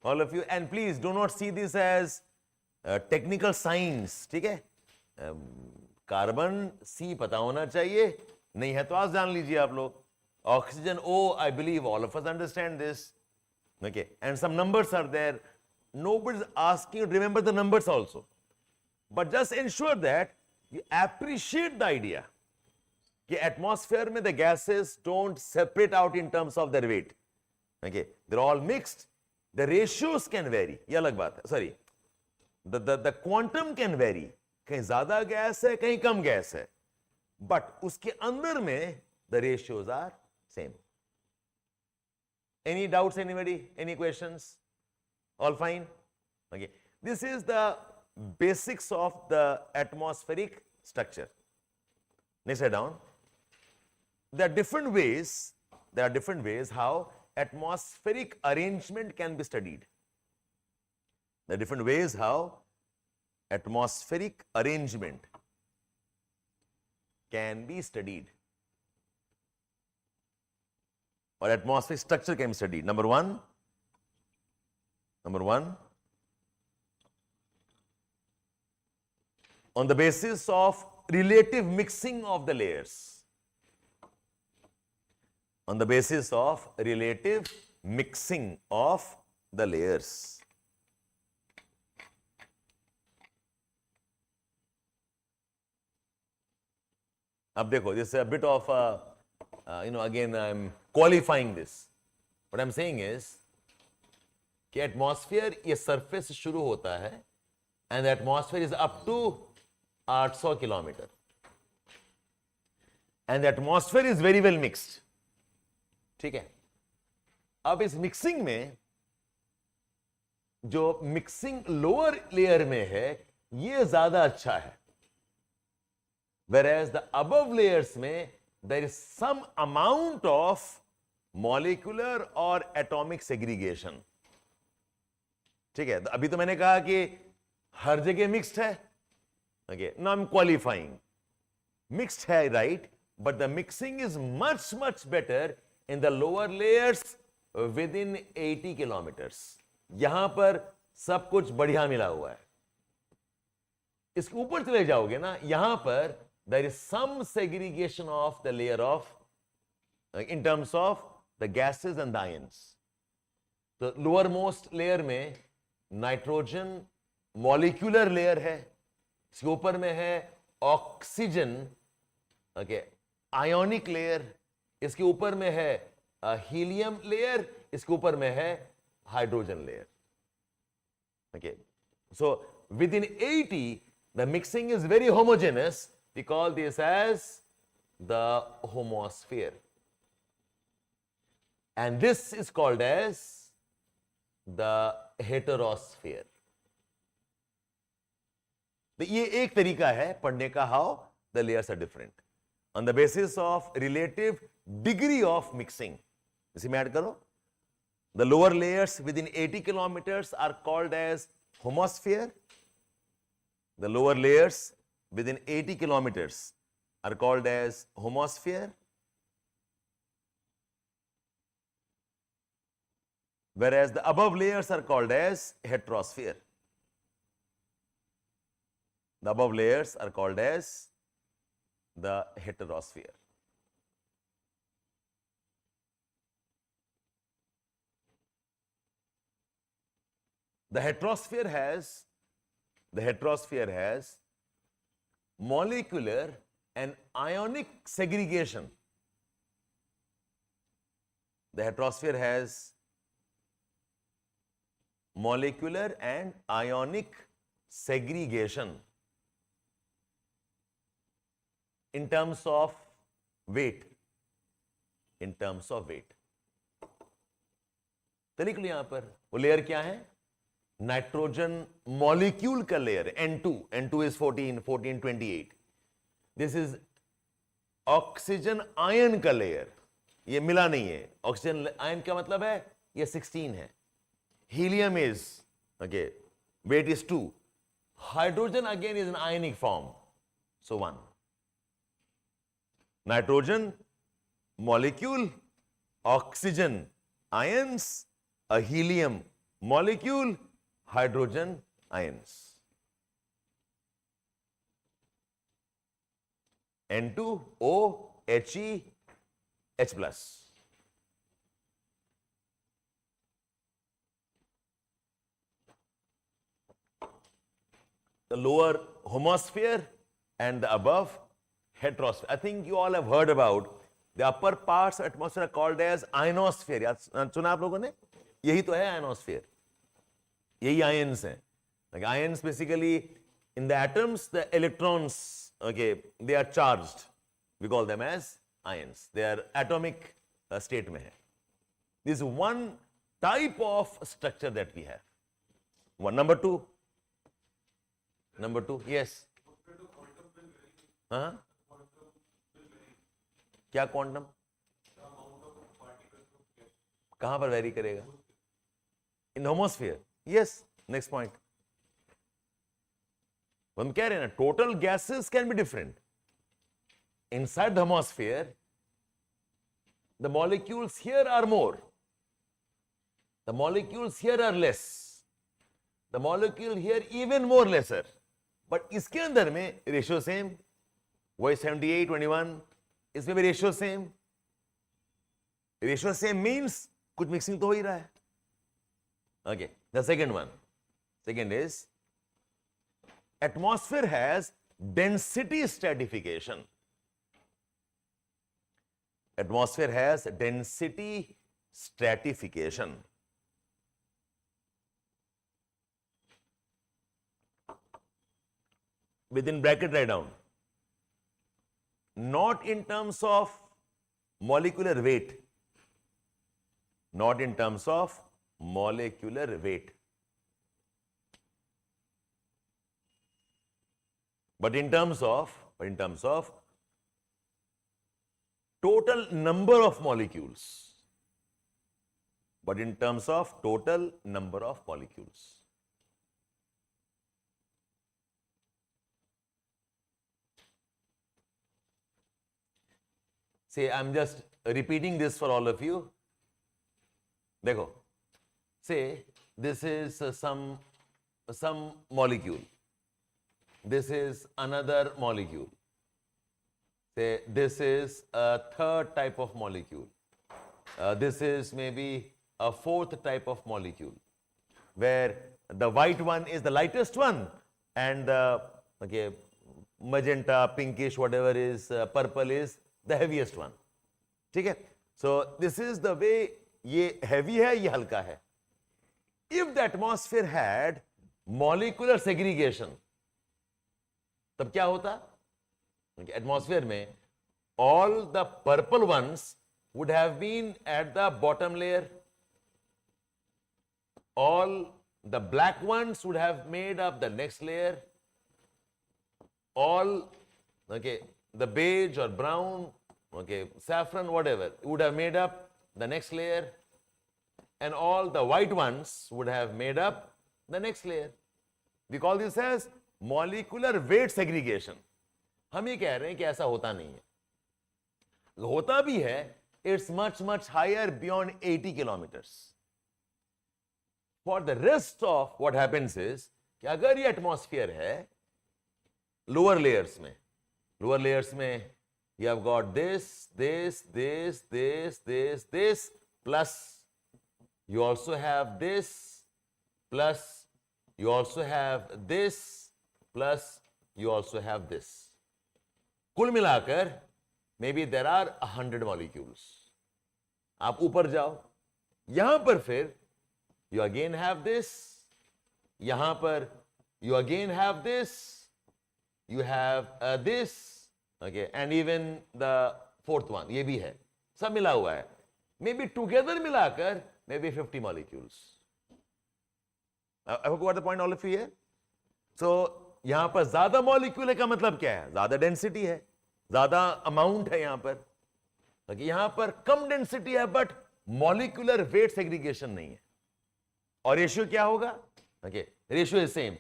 All of you. And please do not see this as technical science. ठीक है, carbon C पता होना चाहिए, नहीं है तो आज जान लीजिए आप लोग. Oxygen O, I believe all of us understand this. Okay, and some numbers are there. Nobody is asking you to remember the numbers also, but just ensure that you appreciate the idea कि atmosphere में the gases don't separate out in terms of their weight. Okay, they're all mixed. The ratios can vary. ये अलग बात है. Sorry, the quantum can vary. कहीं ज्यादा gas है, कहीं कम गैस है, but उसके अंदर में the ratios are same. Any doubts, anybody? Any questions? All fine? Okay. This is the basics of the atmospheric structure. Next, write down. There are different ways how atmospheric arrangement can be studied. There are different ways how atmospheric arrangement can be studied, or atmospheric structure can be studied. Number one, on the basis of relative mixing of the layers. On the basis of relative mixing of the layers. अब देखो, this is a bit of again I'm qualifying this. What I'm saying is कि atmosphere ये surface से शुरू होता है and the atmosphere is up to 800 kilometer, and the atmosphere is very well mixed. ठीक है, अब इस मिक्सिंग में जो मिक्सिंग लोअर लेयर में है ये ज्यादा अच्छा है, whereas the above layers में there is some amount of molecular or atomic segregation. ठीक है, तो अभी तो मैंने कहा कि हर जगह मिक्स्ड है. Okay, now I am qualifying. Mixed है, right, but the mixing is much much better in the lower layers within 80 kilometres. यहां पर सब कुछ बढ़िया मिला हुआ है. इसके ऊपर चले जाओगे ना, यहां पर there is some segregation of the layer of in terms of the gases and the ions. तो lower most layer में नाइट्रोजन मॉलिक्यूलर लेयर है, इसके ऊपर में है ऑक्सीजन, ओके, आयोनिक लेयर, इसके ऊपर में है हीलियम लेयर, इसके ऊपर में है hydrogen layer. Okay, so with in 80 the mixing is very homogeneous. We call this as the homosphere, and this is called as the heterosphere. तो ये एक तरीका है पढ़ने का, how the layers are different on the basis of relative degree of mixing. इसी में add करो, the lower layers within 80 kilometers are called as homosphere. The lower layers within 80 kilometers are called as homosphere, whereas the above layers are called as heterosphere. The above layers are called as the heterosphere. The heterosphere has molecular and ionic segregation. The heterosphere has molecular and ionic segregation in terms of weight. In terms of weight. तो लिख लो यहां पर वो layer क्या है, nitrogen molecule का layer N2. N2 is 14, 14, 28. This is oxygen ion का layer, ये मिला नहीं है. ऑक्सीजन आयन का मतलब है ये 16 है. Helium is okay, weight is 2. Hydrogen again is an ionic form, so 1. Nitrogen molecule, oxygen ions, a helium molecule, hydrogen ions. N2O He H plus. The lower homosphere and the above heterosphere. I think you all have heard about the upper parts of atmosphere are called as ionosphere. याद सुना आप लोगों ने? यही तो है ionosphere. यही ions हैं. Like ions basically in the atoms, the electrons, okay, they are charged. We call them as ions. They are atomic state में है. This is one type of structure that we have. One. Number two. Number two. Yes. हाँ. क्या quantum? कहां पर vary करेगा? In homosphere. Yes, next point. हम कह रहे हैं ना, total gases can be different. Inside the homosphere the molecules here are more, the molecules here are less, the molecule here even more lesser. But इसके अंदर में ratio same. वही 78, 21, इसमें भी ratio same. Ratio same means कुछ mixing तो हो ही रहा है. Okay, the second one. Second is atmosphere has density stratification. Atmosphere has density stratification. Within bracket write down. Not in terms of molecular weight. not in terms of molecular weight, but in terms of total number of molecules. But in terms of total number of molecules. See, I'm just repeating this for all of you. देखो, say this is some molecule. This is another molecule. Say this is a third type of molecule. This is maybe a fourth type of molecule, where the white one is the lightest one and the magenta, pinkish, whatever is purple is the heaviest one. ठीक है? So this is the way. ये heavy है, ये हल्का है. If the atmosphere had molecular segregation, तब क्या होता? Atmosphere में all the purple ones would have been at the bottom layer. All the black ones would have made up the next layer. All the beige or brown, saffron, whatever, would have made up the next layer, and all the white ones would have made up the next layer. We call this as molecular weight segregation. हम ये कह रहे हैं कि ऐसा होता नहीं है. होता भी है, it's much higher beyond 80 kilometers. For the rest of what happens is कि अगर ये atmosphere है lower layers में you have got this, plus you also have this, plus you also have this, plus you also have this. कुल मिलाकर maybe there are 100 molecules. आप ऊपर जाओ, यहां पर फिर you again have this, यहां पर you again have this, you have this, and even the fourth one, ये भी है, सब मिला हुआ है. Maybe together मिलाकर maybe 50 molecules. I hope you got the point, all of you here. So यहां पर ज्यादा molecule है का मतलब क्या है? ज्यादा density है, ज्यादा amount है यहां पर. यहां पर कम density है but molecular weight segregation नहीं है. और ratio क्या होगा? Ratio is same.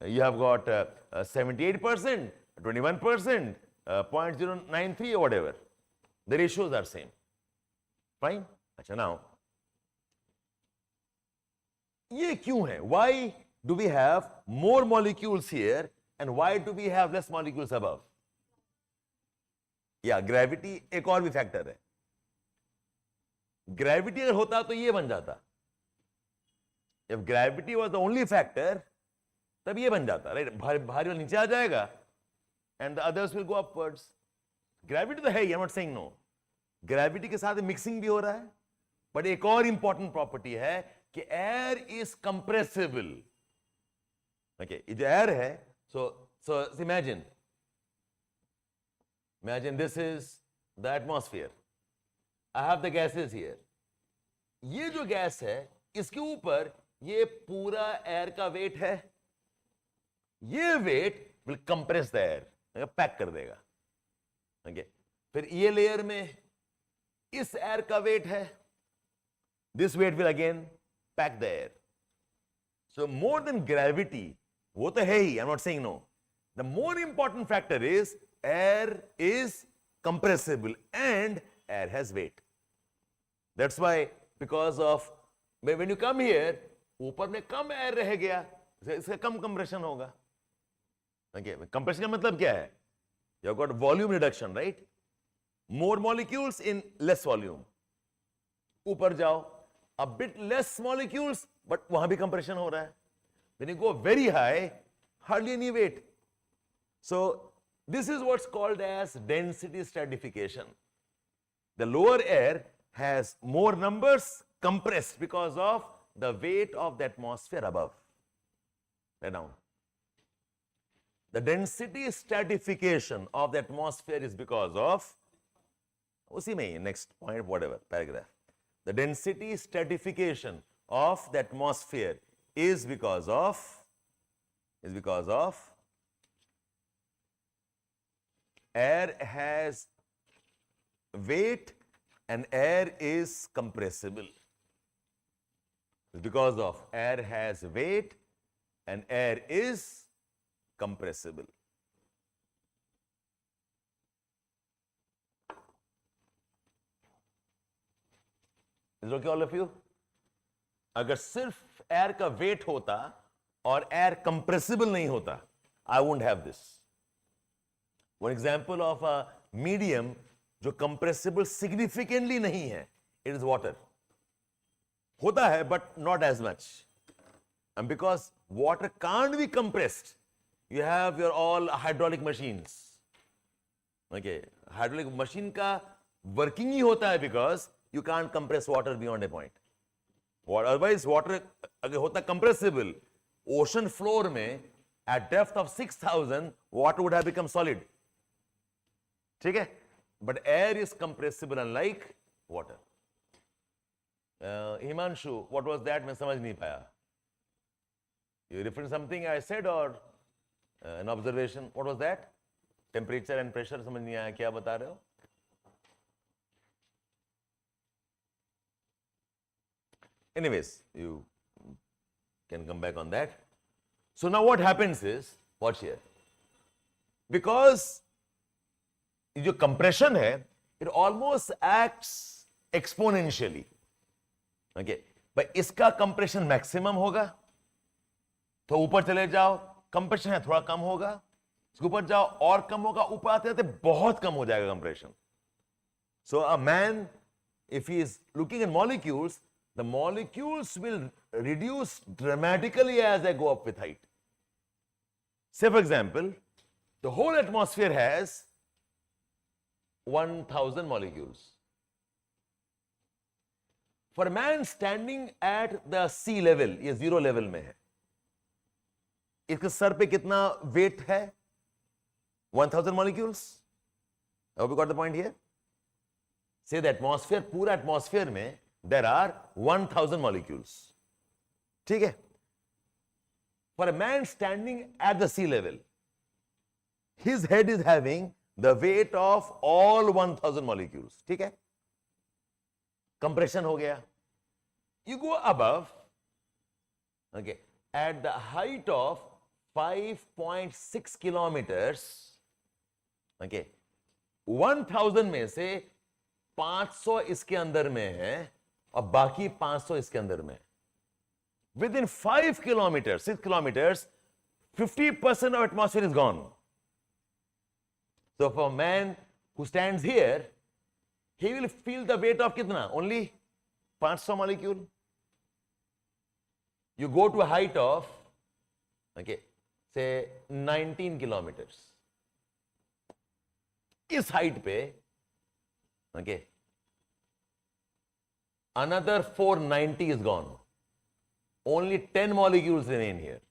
You have got 78%, 21%, 0.093 or whatever. The ratios are same. Fine? अच्छा, now ये क्यों है? Why do we have more molecules here and why do we have less molecules above? या gravity एक और भी फैक्टर है. Gravity अगर होता तो ये बन जाता. If gravity was the only factor, तब ये बन जाता, right? भारी वाला नीचे आ जाएगा and the others will go upwards. Gravity तो है ही, I'm not saying no. Gravity के साथ mixing भी हो रहा है, but एक और important property है कि air is compressible. ये जो air है, so imagine this is the atmosphere. I have the gases here. ये जो gas है, इसके ऊपर ये पूरा air का weight है. ये weight will compress the air, pack कर देगा. फिर ये लेयर में इस एयर का वेट है. This weight will again pack the air. So more than gravity, वो तो है ही, I am not saying no. The more important factor is air is compressible and air has weight. That's why because of when you come here, ऊपर में कम air रह गया, इसका कम compression होगा. कंप्रेशन का मतलब क्या है? You have got volume reduction, right? More molecules in less volume. ऊपर जाओ, a bit less molecules, but वहां भी compression हो रहा है. When you go very high, hardly any weight. So this is what's called as density stratification. The lower air has more numbers compressed because of the weight of the atmosphere above. Right down. The density stratification of the atmosphere is because of, उसी में ही next point, whatever, paragraph. The density stratification of the atmosphere is because of air has weight and air is compressible. It's because of air has weight and air is compressible. Is it okay, all of you? अगर सिर्फ air का wait होता और air compressible नहीं होता, I won't have this. One example of a medium जो compressible significantly नहीं है, it is water. होता है but not as much. And because water can't be compressed, you have your all hydraulic machines. Okay, hydraulic machine का working ही होता है because you can't compress water beyond a point. Otherwise, water अगर होता compressible, ocean floor में at depth of 6,000, water would have become solid. ठीक है? But air is compressible unlike water. Himanshu, what was that? मैं समझ नहीं पाया. You referring something I said or an observation? What was that? Temperature and pressure समझ नहीं आया. क्या बता रहे हो? Anyways, you can come back on that. So now what happens is, watch here. Because जो compression है, it almost acts exponentially. Okay, but इसका compression maximum होगा, तो ऊपर चले जाओ, compression है थोड़ा कम होगा, इसके ऊपर जाओ और कम होगा, ऊपर आते आते बहुत कम हो जाएगा compression. So a man, if he is looking at molecules, the molecules will reduce dramatically as they go up with height. Say for example, the whole atmosphere has 1,000 molecules. For a man standing at the sea level, ये zero level में है, इसके sir पे कितना weight है? 1,000 moleculs. Have you got the point here? Say the atmosphere, पूरा atmosphere में there are 1,000 molecules. ठीक है? For a man standing at the sea level, his head is having the weight of all 1,000 molecules. ठीक है? Compression हो गया. You go above, okay, at the height of 5.6 kilometers, okay, 1,000 में से 500 इसके अंदर में है और बाकी 500 इसके अंदर में. Within 5 kilometers, 6 kilometers, 50% of atmosphere is gone. So for a man who stands here, he will feel the weight of kitna? Only 500 molecule. You go to a height of, okay, say 19 kilometers. इस height पे, okay, another 490 is gone. Only 10 molecules remain here.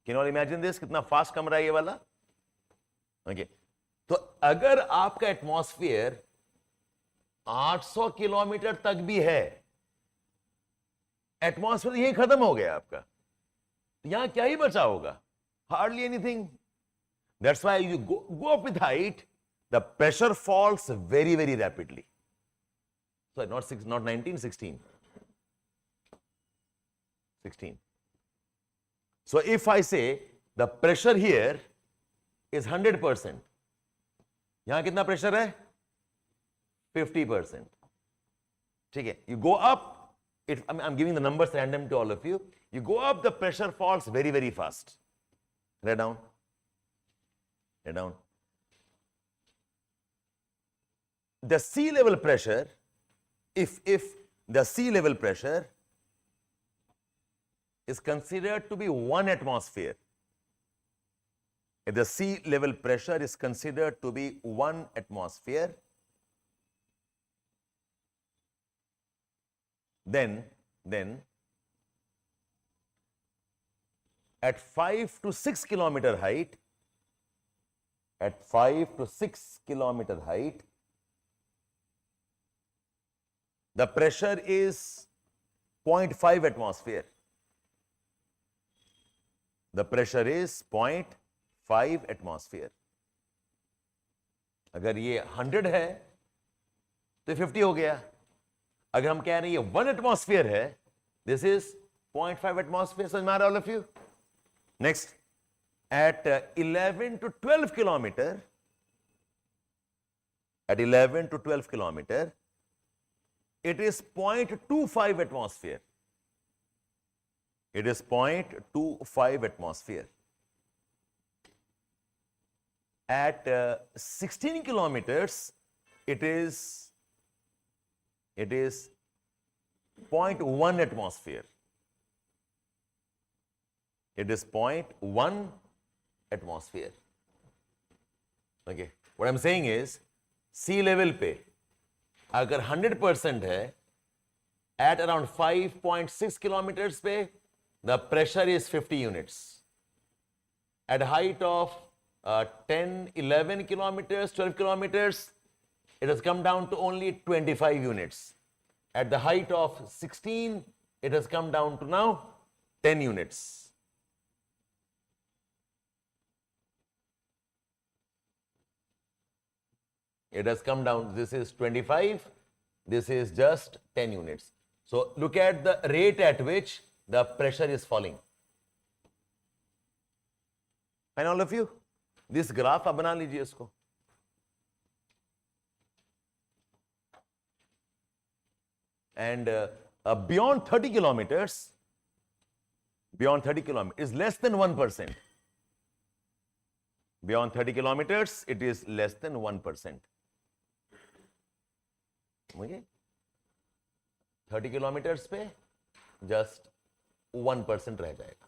Can you all imagine this? कितना fast कम रहा है ये वाला? Okay. तो अगर आपका एटमॉस्फेयर 800 किलोमीटर तक भी है, एटमॉस्फेयर यही खत्म हो गया आपका, यहां क्या ही बचा होगा? Hardly anything. That's why you go up with height, the pressure falls very, very rapidly. So not 19, 16. 16. So if I say the pressure here is 100%, यहां कितना pressure है? 50%. ठीक है? You go up, I'm giving the numbers random to all of you. You go up, the pressure falls very, very fast. Write down. Write down. The sea level pressure, if the sea level pressure is considered to be 1 atmosphere, if the sea level pressure is considered to be 1 atmosphere, then at 5 to 6 kilometer height, The pressure is 0.5 atmosphere. The pressure is 0.5 atmosphere. अगर ये 100 है तो 50 हो गया. अगर हम कह रहे हैं ये 1 atmosphere है, this is 0.5 atmosphere. समझ में आ रहा है all of you? Next, at 11 to 12 kilometer, at 11 to 12 kilometer, it is 0.25 atmosphere. It is 0.25 atmosphere. At 16 kilometers, it is 0.1 atmosphere. It is 0.1 atmosphere. Okay. What I'm saying is, sea level पे अगर 100% है, at around 5.6 kilometers पे, the pressure is 50 units. At height of 10, 11 kilometers, 12 kilometers, it has come down to only 25 units. At the height of 16, it has come down to now 10 units. It has come down, this is 25, this is just 10 units. So look at the rate at which the pressure is falling. And all of you, this graph आप बना लीजिए इसको. And beyond 30 kilometers, is less than 1%. Beyond 30 kilometers, it is less than 1%. Okay? 30 kilometers पे just 1% रह जाएगा.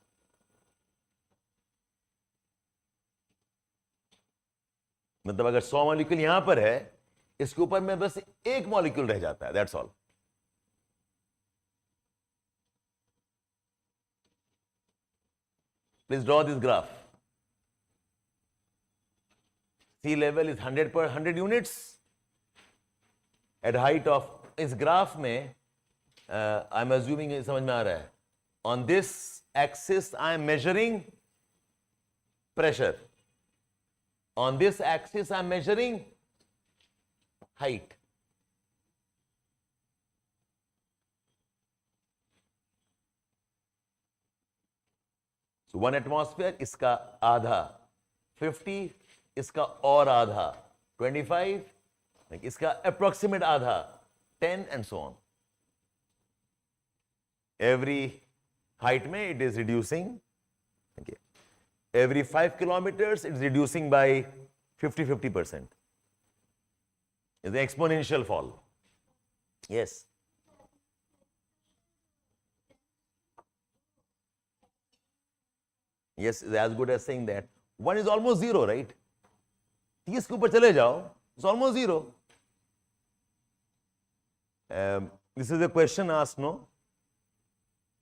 मतलब अगर 100 molecule यहां पर है, इसके ऊपर में बस एक मॉलिक्यूल रह जाता है. That's all. Please draw this graph. Sea level is 100 units. At height of इस ग्राफ में I'm assuming समझ में आ रहा है. On this axis I am measuring pressure. On this axis I am measuring height. So 1 atmosphere, इसका आधा 50, इसका और आधा 25, इसका approximate आधा 10 and so on. Every height में it is reducing. Okay. Every 5 kilometers it is reducing by 50%. It's an exponential fall. Yes. Yes, is as good as saying that 1 is almost 0, right? 30 के ऊपर चले जाओ, it's almost 0. This is a question asked, no?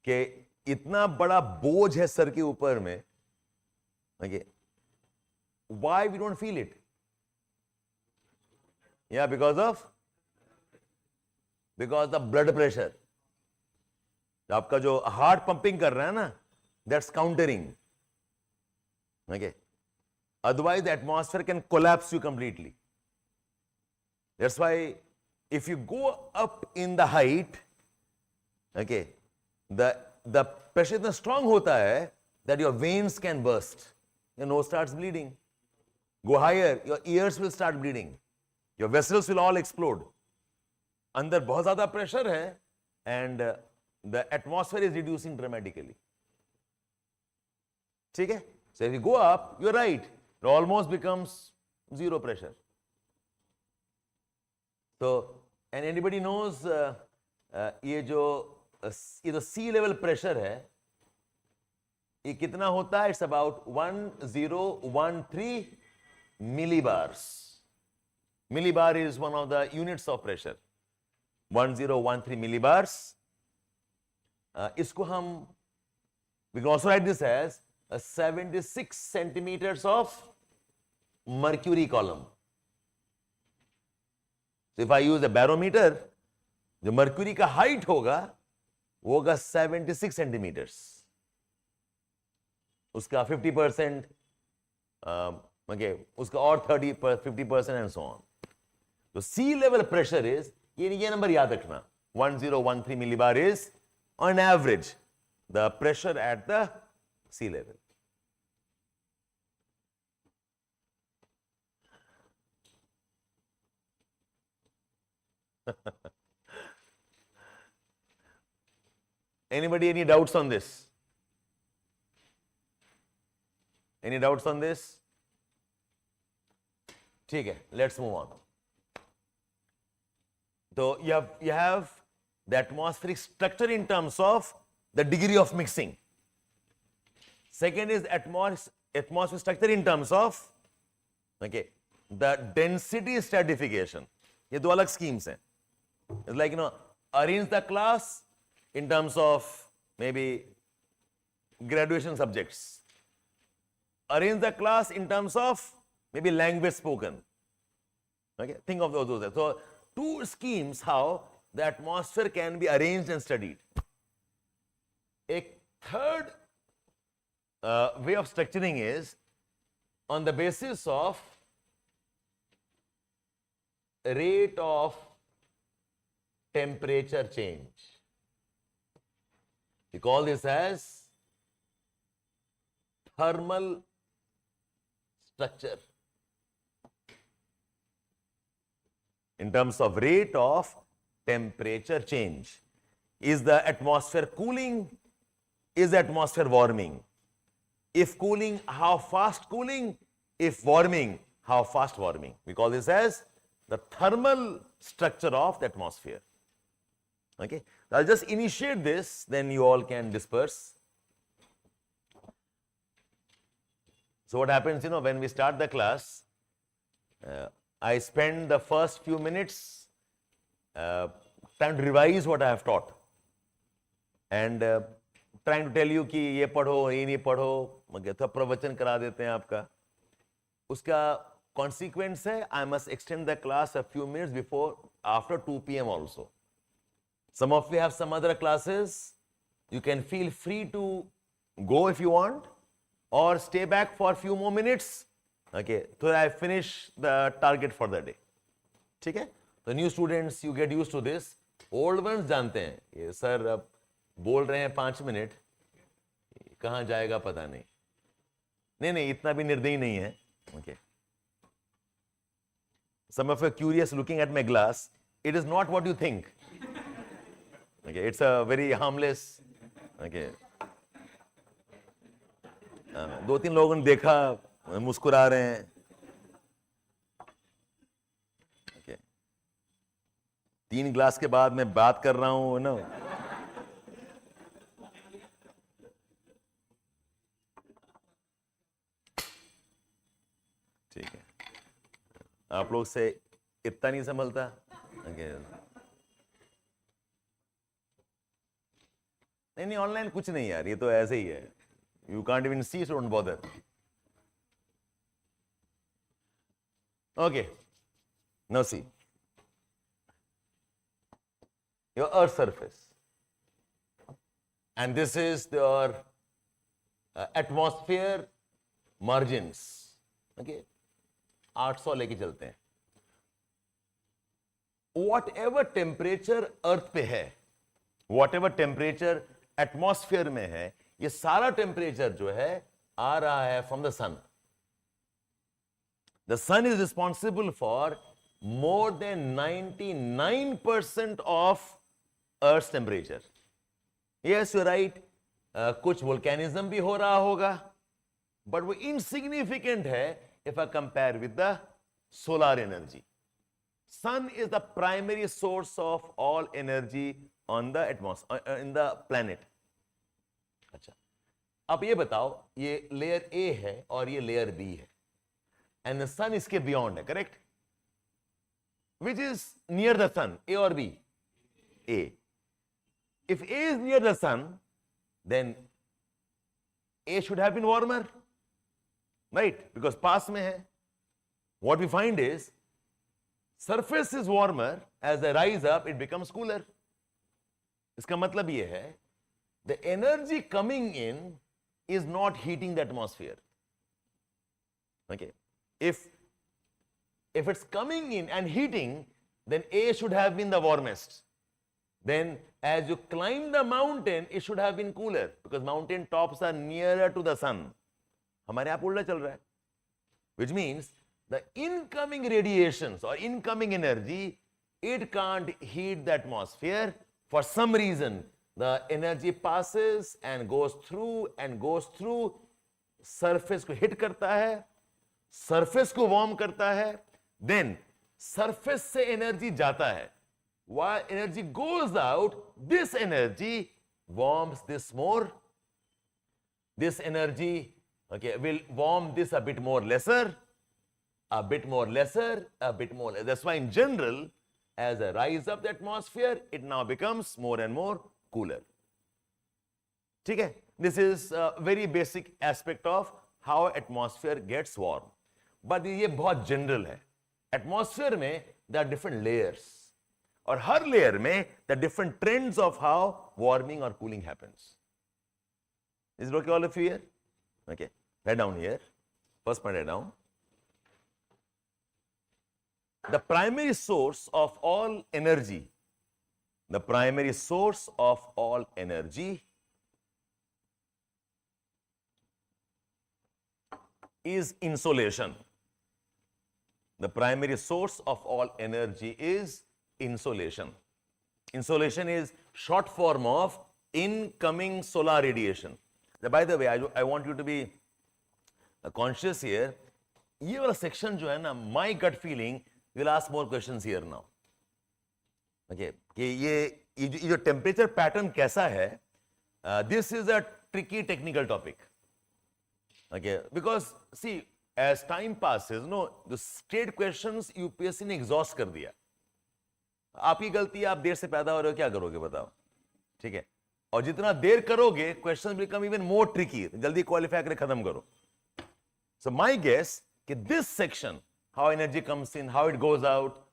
कि इतना बड़ा बोझ है sir के ऊपर में, okay? Why we don't feel it? Yeah, because the blood pressure. आपका जो हार्ट पंपिंग कर रहा है ना, that's countering. Okay. Otherwise, the atmosphere can collapse you completely. That's why if you go up in the height, okay, the pressure इतना strong होता है that your veins can burst. Your nose starts bleeding. Go higher, your ears will start bleeding. Your vessels will all explode. अंदर बहुत ज़्यादा pressure है and the atmosphere is reducing dramatically. ठीक है? So if you go up, you're right. It almost becomes 0 pressure. So, and anybody knows ये जो sea level pressure है, ये कितना होता है? It's about 1013 millibars. Millibar is one of the units of pressure. 1013 millibars. इसको हम, we can also write this as 76 centimeters of mercury column. So if I use a barometer, जो mercury का height होगा वो होगा 76 सेंटीमीटर्स, उसका 50%, okay, उसका और 50% एंड सो ऑन. तो सी लेवल प्रेशर इज, ये नंबर याद रखना, 1013 millibar is on average the pressure at the sea level. Anybody any doubts on this? Any doubts on this? ठीक है, let's move on. So you have the atmospheric structure in terms of the degree of mixing. Second is atmospheric structure in terms of, okay, the density stratification. ये दो अलग schemes हैं. It's like, arrange the class in terms of maybe graduation subjects. Arrange the class in terms of maybe language spoken. Okay, think of those. So, two schemes how the atmosphere can be arranged and studied. A third way of structuring is on the basis of rate of temperature change. We call this as thermal structure. In terms of rate of temperature change. Is the atmosphere cooling? Is the atmosphere warming? If cooling, how fast cooling? If warming, how fast warming? We call this as the thermal structure of the atmosphere. Okay, I'll just initiate this, then you all can disperse. So what happens, when we start the class, I spend the first few minutes trying to revise what I have taught and trying to tell you कि ये पढ़ो, ये नहीं पढ़ो, तो प्रवचन करा देते हैं आपका. उसका consequence है, I must extend the class a few minutes after 2 p.m. also. Some of you have some other classes. You can feel free to go if you want or stay back for a few more minutes. Okay, so I finish the target for the day. ठीक है? The new students, you get used to this. Old ones जानते हैं, ये sir अब बोल रहे हैं 5 minute, कहाँ जाएगा पता नहीं. नहीं, इतना भी निर्दयी नहीं है. Okay. Some of you are curious looking at my glass. It is not what you think. Okay, it's a very harmless. Okay. 2-3 लोगों ने देखा, मुस्कुरा रहे हैं. Okay. 3 ग्लास के बाद मैं बात कर रहा हूं ना. ठीक है, आप लोग से इतना नहीं संभलता. Okay. नहीं, ऑनलाइन कुछ नहीं यार, ये तो ऐसे ही है. You can't even see, so don't bother. Okay, now see your Earth surface, and this is your atmosphere margins. Okay, 800 लेके चलते हैं. Whatever temperature Earth पे है, whatever temperature atmosphere में है, ये सारा टेम्परेचर जो है आ रहा है from the sun. The sun is responsible for more than 99% of earth temperature. Yes, you right, कुछ वोल्केनिज्म भी हो रहा होगा, बट वो इनसिग्निफिकेंट है if I compare with the solar energy. Sun is the primary source of all energy on the atmosphere, in the planet. अच्छा, अब ये बताओ, ये लेयर ए है और ये लेयर बी है, एंड द सन इसके बियॉन्ड है, correct? Which is near the sun, A और B? A. If A is near the sun, then A should have been warmer, right? Because पास में है. What we find is surface is warmer as they rise up, it becomes cooler. इसका मतलब ये है, the energy coming in is not heating the atmosphere. Okay, if it's coming in and heating, then A should have been the warmest. Then as you climb the mountain, it should have been cooler because mountain tops are nearer to the sun. हमारे यहाँ उल्टा चल रहा है, which means the incoming radiations or incoming energy, it can't heat the atmosphere. For some reason, the energy passes and goes through, surface को hit करता है, surface को warm करता है, then surface से energy जाता है. While energy goes out, this energy warms this more. This energy, okay, will warm this a bit more lesser, a bit more lesser, a bit more lesser. That's why in general, as I rise up the atmosphere, it now becomes more and more cooler. ठीक है? This is a very basic aspect of how atmosphere gets warm. But ये बहुत general है. Atmosphere में there are different layers. और हर layer में there are different trends of how warming or cooling happens. Is it okay all of you here? Okay. Write down here. First point, write down. The primary source of all energy, the primary source of all energy is insolation. The primary source of all energy is insolation. Insolation is short form of incoming solar radiation. By the way, I want you to be conscious here. ये वाला section जो है ना, my gut feeling, we'll ask more questions here now. Okay, कि ये जो temperature pattern कैसा है, this is a tricky technical topic. Okay, because see, as time passes, no, the state questions UPSC ने exhaust कर दिया. आपकी गलती है, आप देर से पैदा हो रहे हो, क्या करोगे बताओ? ठीक है, और जितना देर करोगे, questions become even more tricky. जल्दी qualify करके खत्म करो. So my guess that this section, how energy comes in, how it goes out,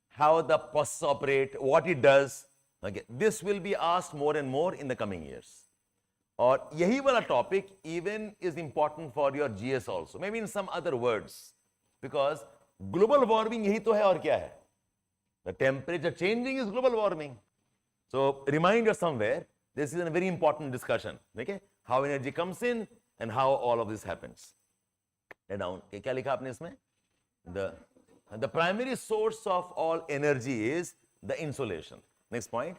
how the process operate, what it does, okay, this will be asked more and more in the coming years. और यही वाला topic even is important for your GS also, maybe in some other words, because global warming यही तो है और क्या है? The temperature changing is global warming. So remind you somewhere, this is a very important discussion. Okay, how energy comes in and how all of this happens. Write down. क्या लिखा आपने इसमें? The primary source of all energy is the insolation. Next point.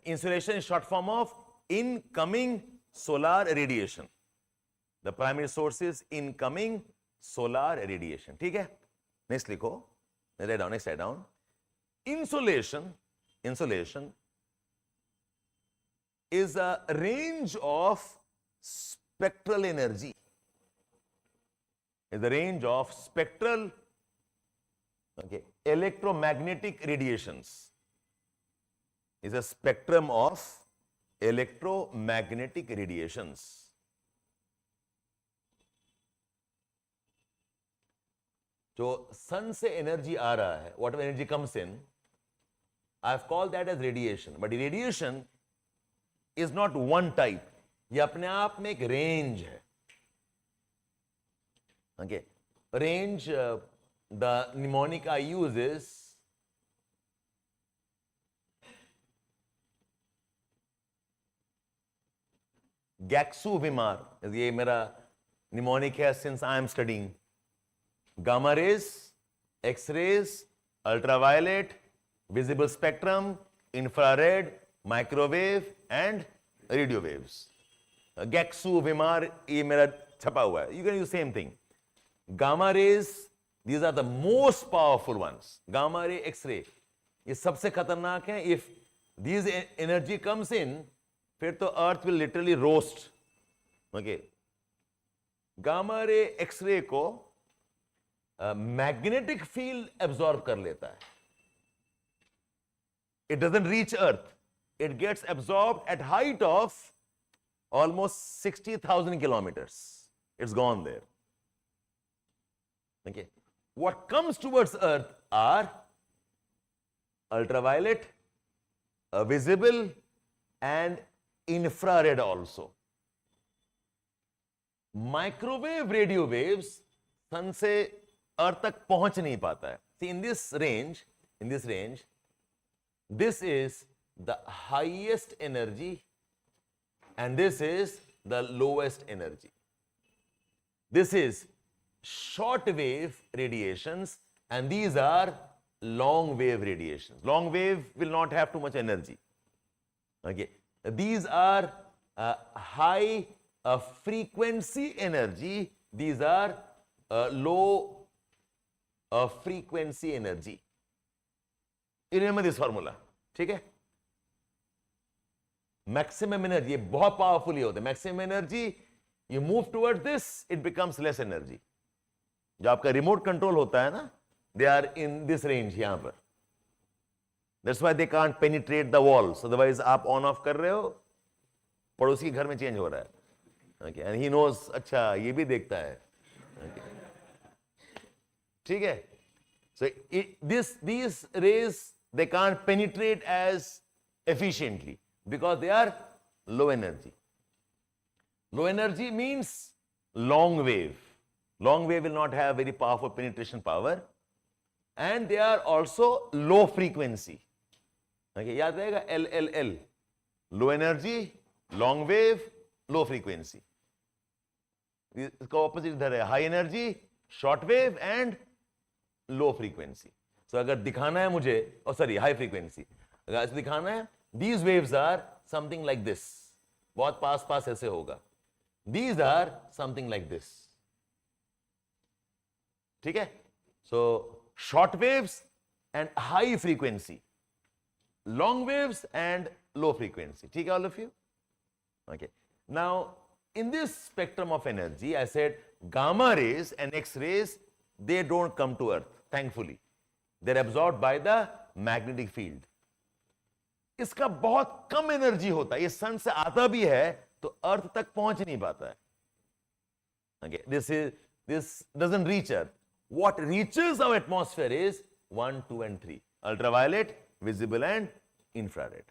Insolation is short form of incoming solar radiation. The primary source is incoming solar radiation. ठीक है? Next लिखो. Write down. Next write down. Insolation is a range of spectral energy. Is the range of spectral, okay, electromagnetic radiations. Is a spectrum of electromagnetic radiations. जो sun से energy आ रहा है, whatever energy comes in, I've called that as radiation. But radiation is not one type. ये अपने आप में एक range है. Okay, range, the mnemonic I use is Gaksu Vimar. ये मेरा mnemonic है since I am studying. Gamma rays, X-rays, ultraviolet, visible spectrum, infrared, microwave and radio waves. Gaksu Vimar, ये मेरा छपा हुआ है. You can use same thing. Gamma rays, these are the most powerful ones. Gamma ray, X-ray, ये सबसे खतरनाक है. If these energy comes in, फिर तो Earth will literally roast. Okay. Gamma ray, X-ray को magnetic field absorb कर लेता है. It doesn't reach Earth. It gets absorbed at height of almost 60,000 kilometers. It's gone there. Okay. What comes towards Earth are ultraviolet, visible and infrared also. Microwave radio waves सन से अर्थ तक पहुंच नहीं पाता है. See, in this range, this is the highest energy and this is the lowest energy. This is short wave radiations and these are long wave radiations. Long wave will not have too much energy. Okay, these are high frequency energy. These are low frequency energy. You remember this formula, ठीक है? Maximum energy, ये बहुत powerful होता है. Maximum energy, you move towards this, it becomes less energy. जो आपका remote control होता है ना, they are in this range यहाँ पर. That's why they can't penetrate the walls. Otherwise, आप on off कर रहे हो, पड़ोसी के घर में change हो रहा है. Okay, and he knows, अच्छा ये भी देखता है. Okay. ठीक है? So these rays, they can't penetrate as efficiently because they are low energy. Low energy means long wave. Long wave will not have very powerful penetration power and they are also low frequency. Okay, याद रहेगा LLL. Low energy, long wave, low frequency. इसका opposite इधर है, high energy, short wave and low frequency. So अगर दिखाना है मुझे, high frequency. अगर ऐसे दिखाना है, these waves are something like this. बहुत पास ऐसे होगा. These are something like this. ठीक है? So short waves and high frequency. Long waves and low frequency. ठीक है, all of you? Okay. Now, in this spectrum of energy, I said gamma rays and X-rays, they don't come to Earth, thankfully. They're absorbed by the magnetic field. इसका बहुत कम energy होता है. ये सन से आता भी है तो अर्थ तक पहुंच नहीं पाता है. Okay, this doesn't reach Earth. What reaches our atmosphere is 1, 2, and 3. Ultraviolet, visible, and infrared.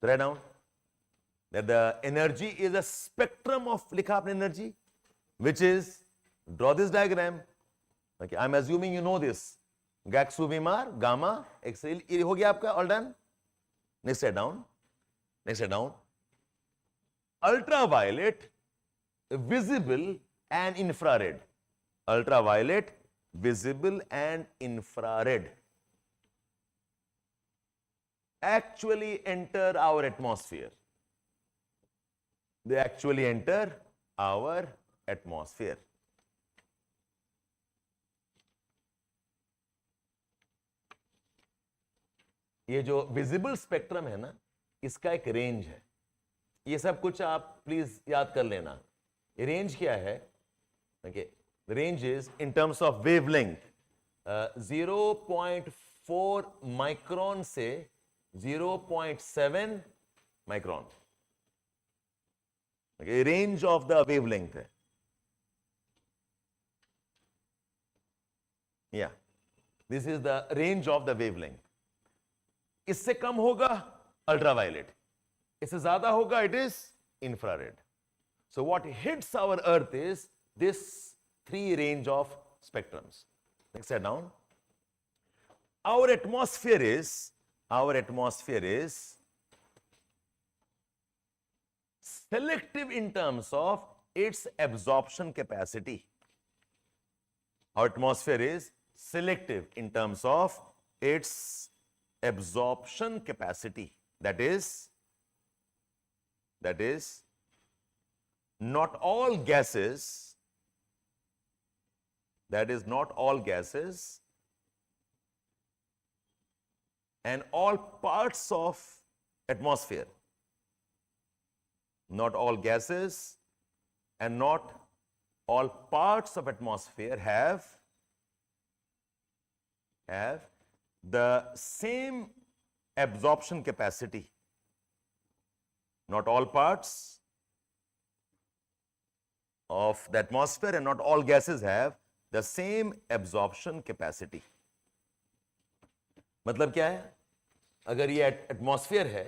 Write down that the energy is a spectrum of लिखा आपने energy, which is, draw this diagram. Okay, I'm assuming you know this. Gaxuvimar, gamma, X-ray, ये हो गया आपका, all done. Next slide down. Next slide down. Ultraviolet, visible, and infrared. Ultraviolet, visible, and infrared actually enter our atmosphere. They actually enter our atmosphere. ये जो visible spectrum है ना, इसका एक रेंज है. ये सब कुछ आप प्लीज याद कर लेना. ये रेंज क्या है? Okay, range is in terms of wavelength 0.4 micron से 0.7 micron. Okay, range of the wavelength है. या this is the range of the wavelength. इससे कम होगा अल्ट्रावायलेट, इससे ज्यादा होगा it is infrared. So what hits our earth is this 3 range of spectrums. Next side down. Our atmosphere is selective in terms of its absorption capacity. Our atmosphere is selective in terms of its absorption capacity. That is not all gases, and all parts of atmosphere, not all gases and not all parts of atmosphere have the same absorption capacity. Not all parts of the atmosphere and not all gases have the same absorption capacity. मतलब क्या है? अगर ये atmosphere है,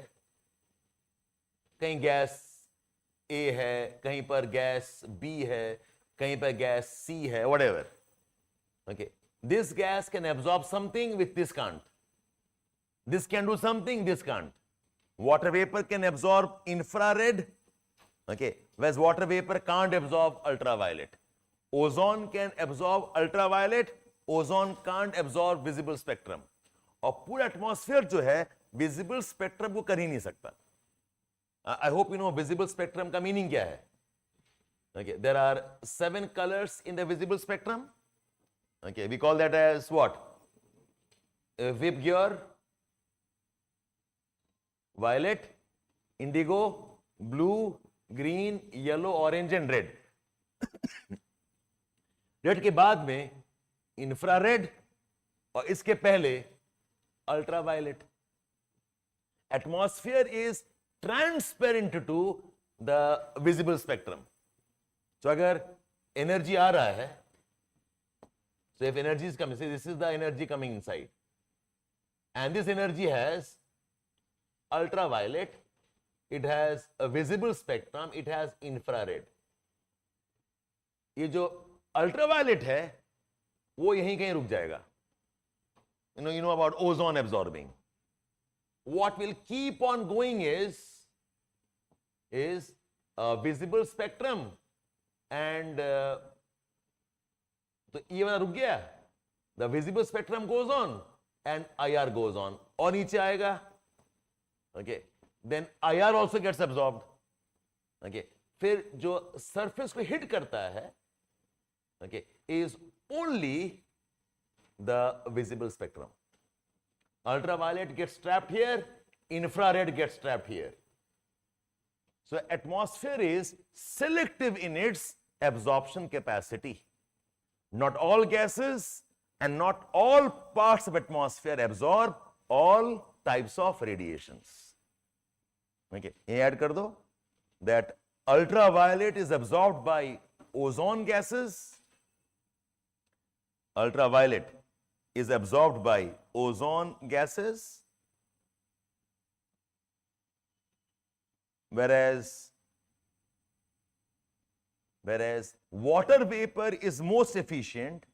कहीं gas A है, कहीं पर गैस B है, कहीं पर गैस C है, whatever. Okay, this gas can absorb something which this can't. This can do something, this can't. Water vapor can absorb infrared, okay, whereas water vapor can't absorb ultraviolet. Ozone can absorb ultraviolet, ozone can't absorb visible spectrum. और पूरा atmosphere जो है visible spectrum को कर ही नहीं सकता. I hope you know visible spectrum का meaning क्या है. Okay, there are 7 colors in the visible spectrum. Okay, we call that as what? Vibgyor, violet, indigo, blue, green, yellow, orange and red. Red के बाद में infrared और इसके पहले ultraviolet. Atmosphere is transparent to the visible spectrum. तो अगर energy आ रहा है, so if energy is coming, say this is the energy coming inside, and this energy has ultraviolet, it has a visible spectrum, it has infrared. ये जो ultraviolet है वो यहीं कहीं रुक जाएगा. You know about ozone absorbing. What will keep on going is a visible spectrum, and तो ये वाला रुक गया. The visible spectrum goes on and IR goes on. और नीचे आएगा. Okay, then IR also gets absorbed. Okay, फिर जो सरफेस को हिट करता है, okay, is only the visible spectrum. Ultraviolet gets trapped here, infrared gets trapped here. So atmosphere is selective in its absorption capacity. Not all gases and not all parts of atmosphere absorb all types of radiations. Okay, ये add कर दो that ultraviolet is absorbed by ozone gases. Ultraviolet is absorbed by ozone gases, whereas water vapor is most efficient,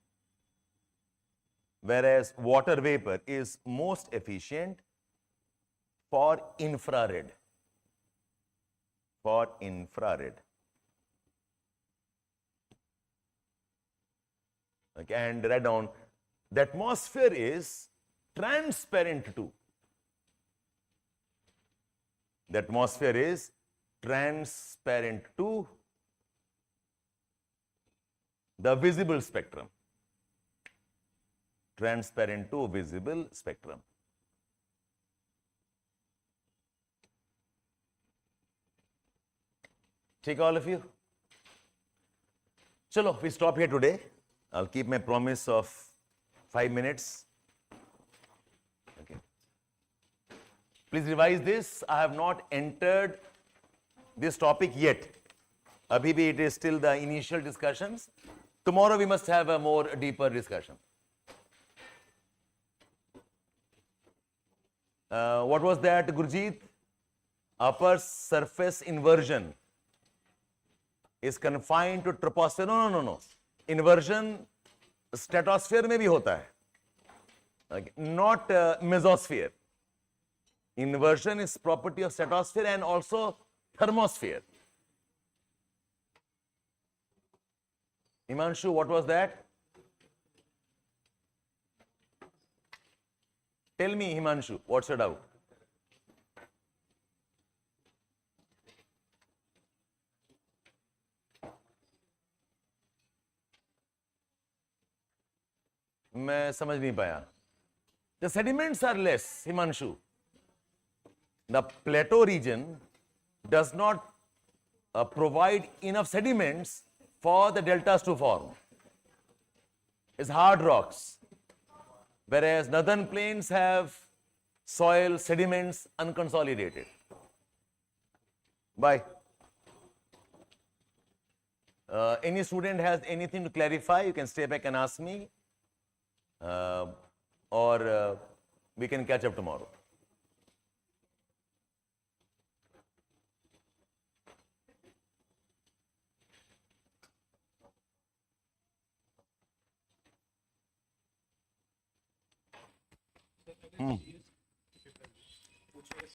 for infrared. Okay, and write down the atmosphere is transparent to. The atmosphere is transparent to the visible spectrum. Transparent to visible spectrum. Take all of you. Chalo, we stop here today. I'll keep my promise of 5 minutes. Okay. Please revise this. I have not entered this topic yet. Abhi it is still the initial discussions. Tomorrow we must have a more deeper discussion. What was that, Gurjeet? Upper surface inversion is confined to troposphere. No. Inversion stratosphere में भी होता है. Okay. Not mesosphere. Inversion is property of stratosphere and also thermosphere. Himanshu, what was that? Tell me, Himanshu, what's your doubt? मैं समझ नहीं पाया. The sediments are less, Himanshu. The plateau region does not provide enough sediments for the deltas to form. It's hard rocks, whereas northern plains have soil sediments unconsolidated. Bye. Any student has anything to clarify, you can stay back and ask me. Or we can catch up tomorrow. Hmm.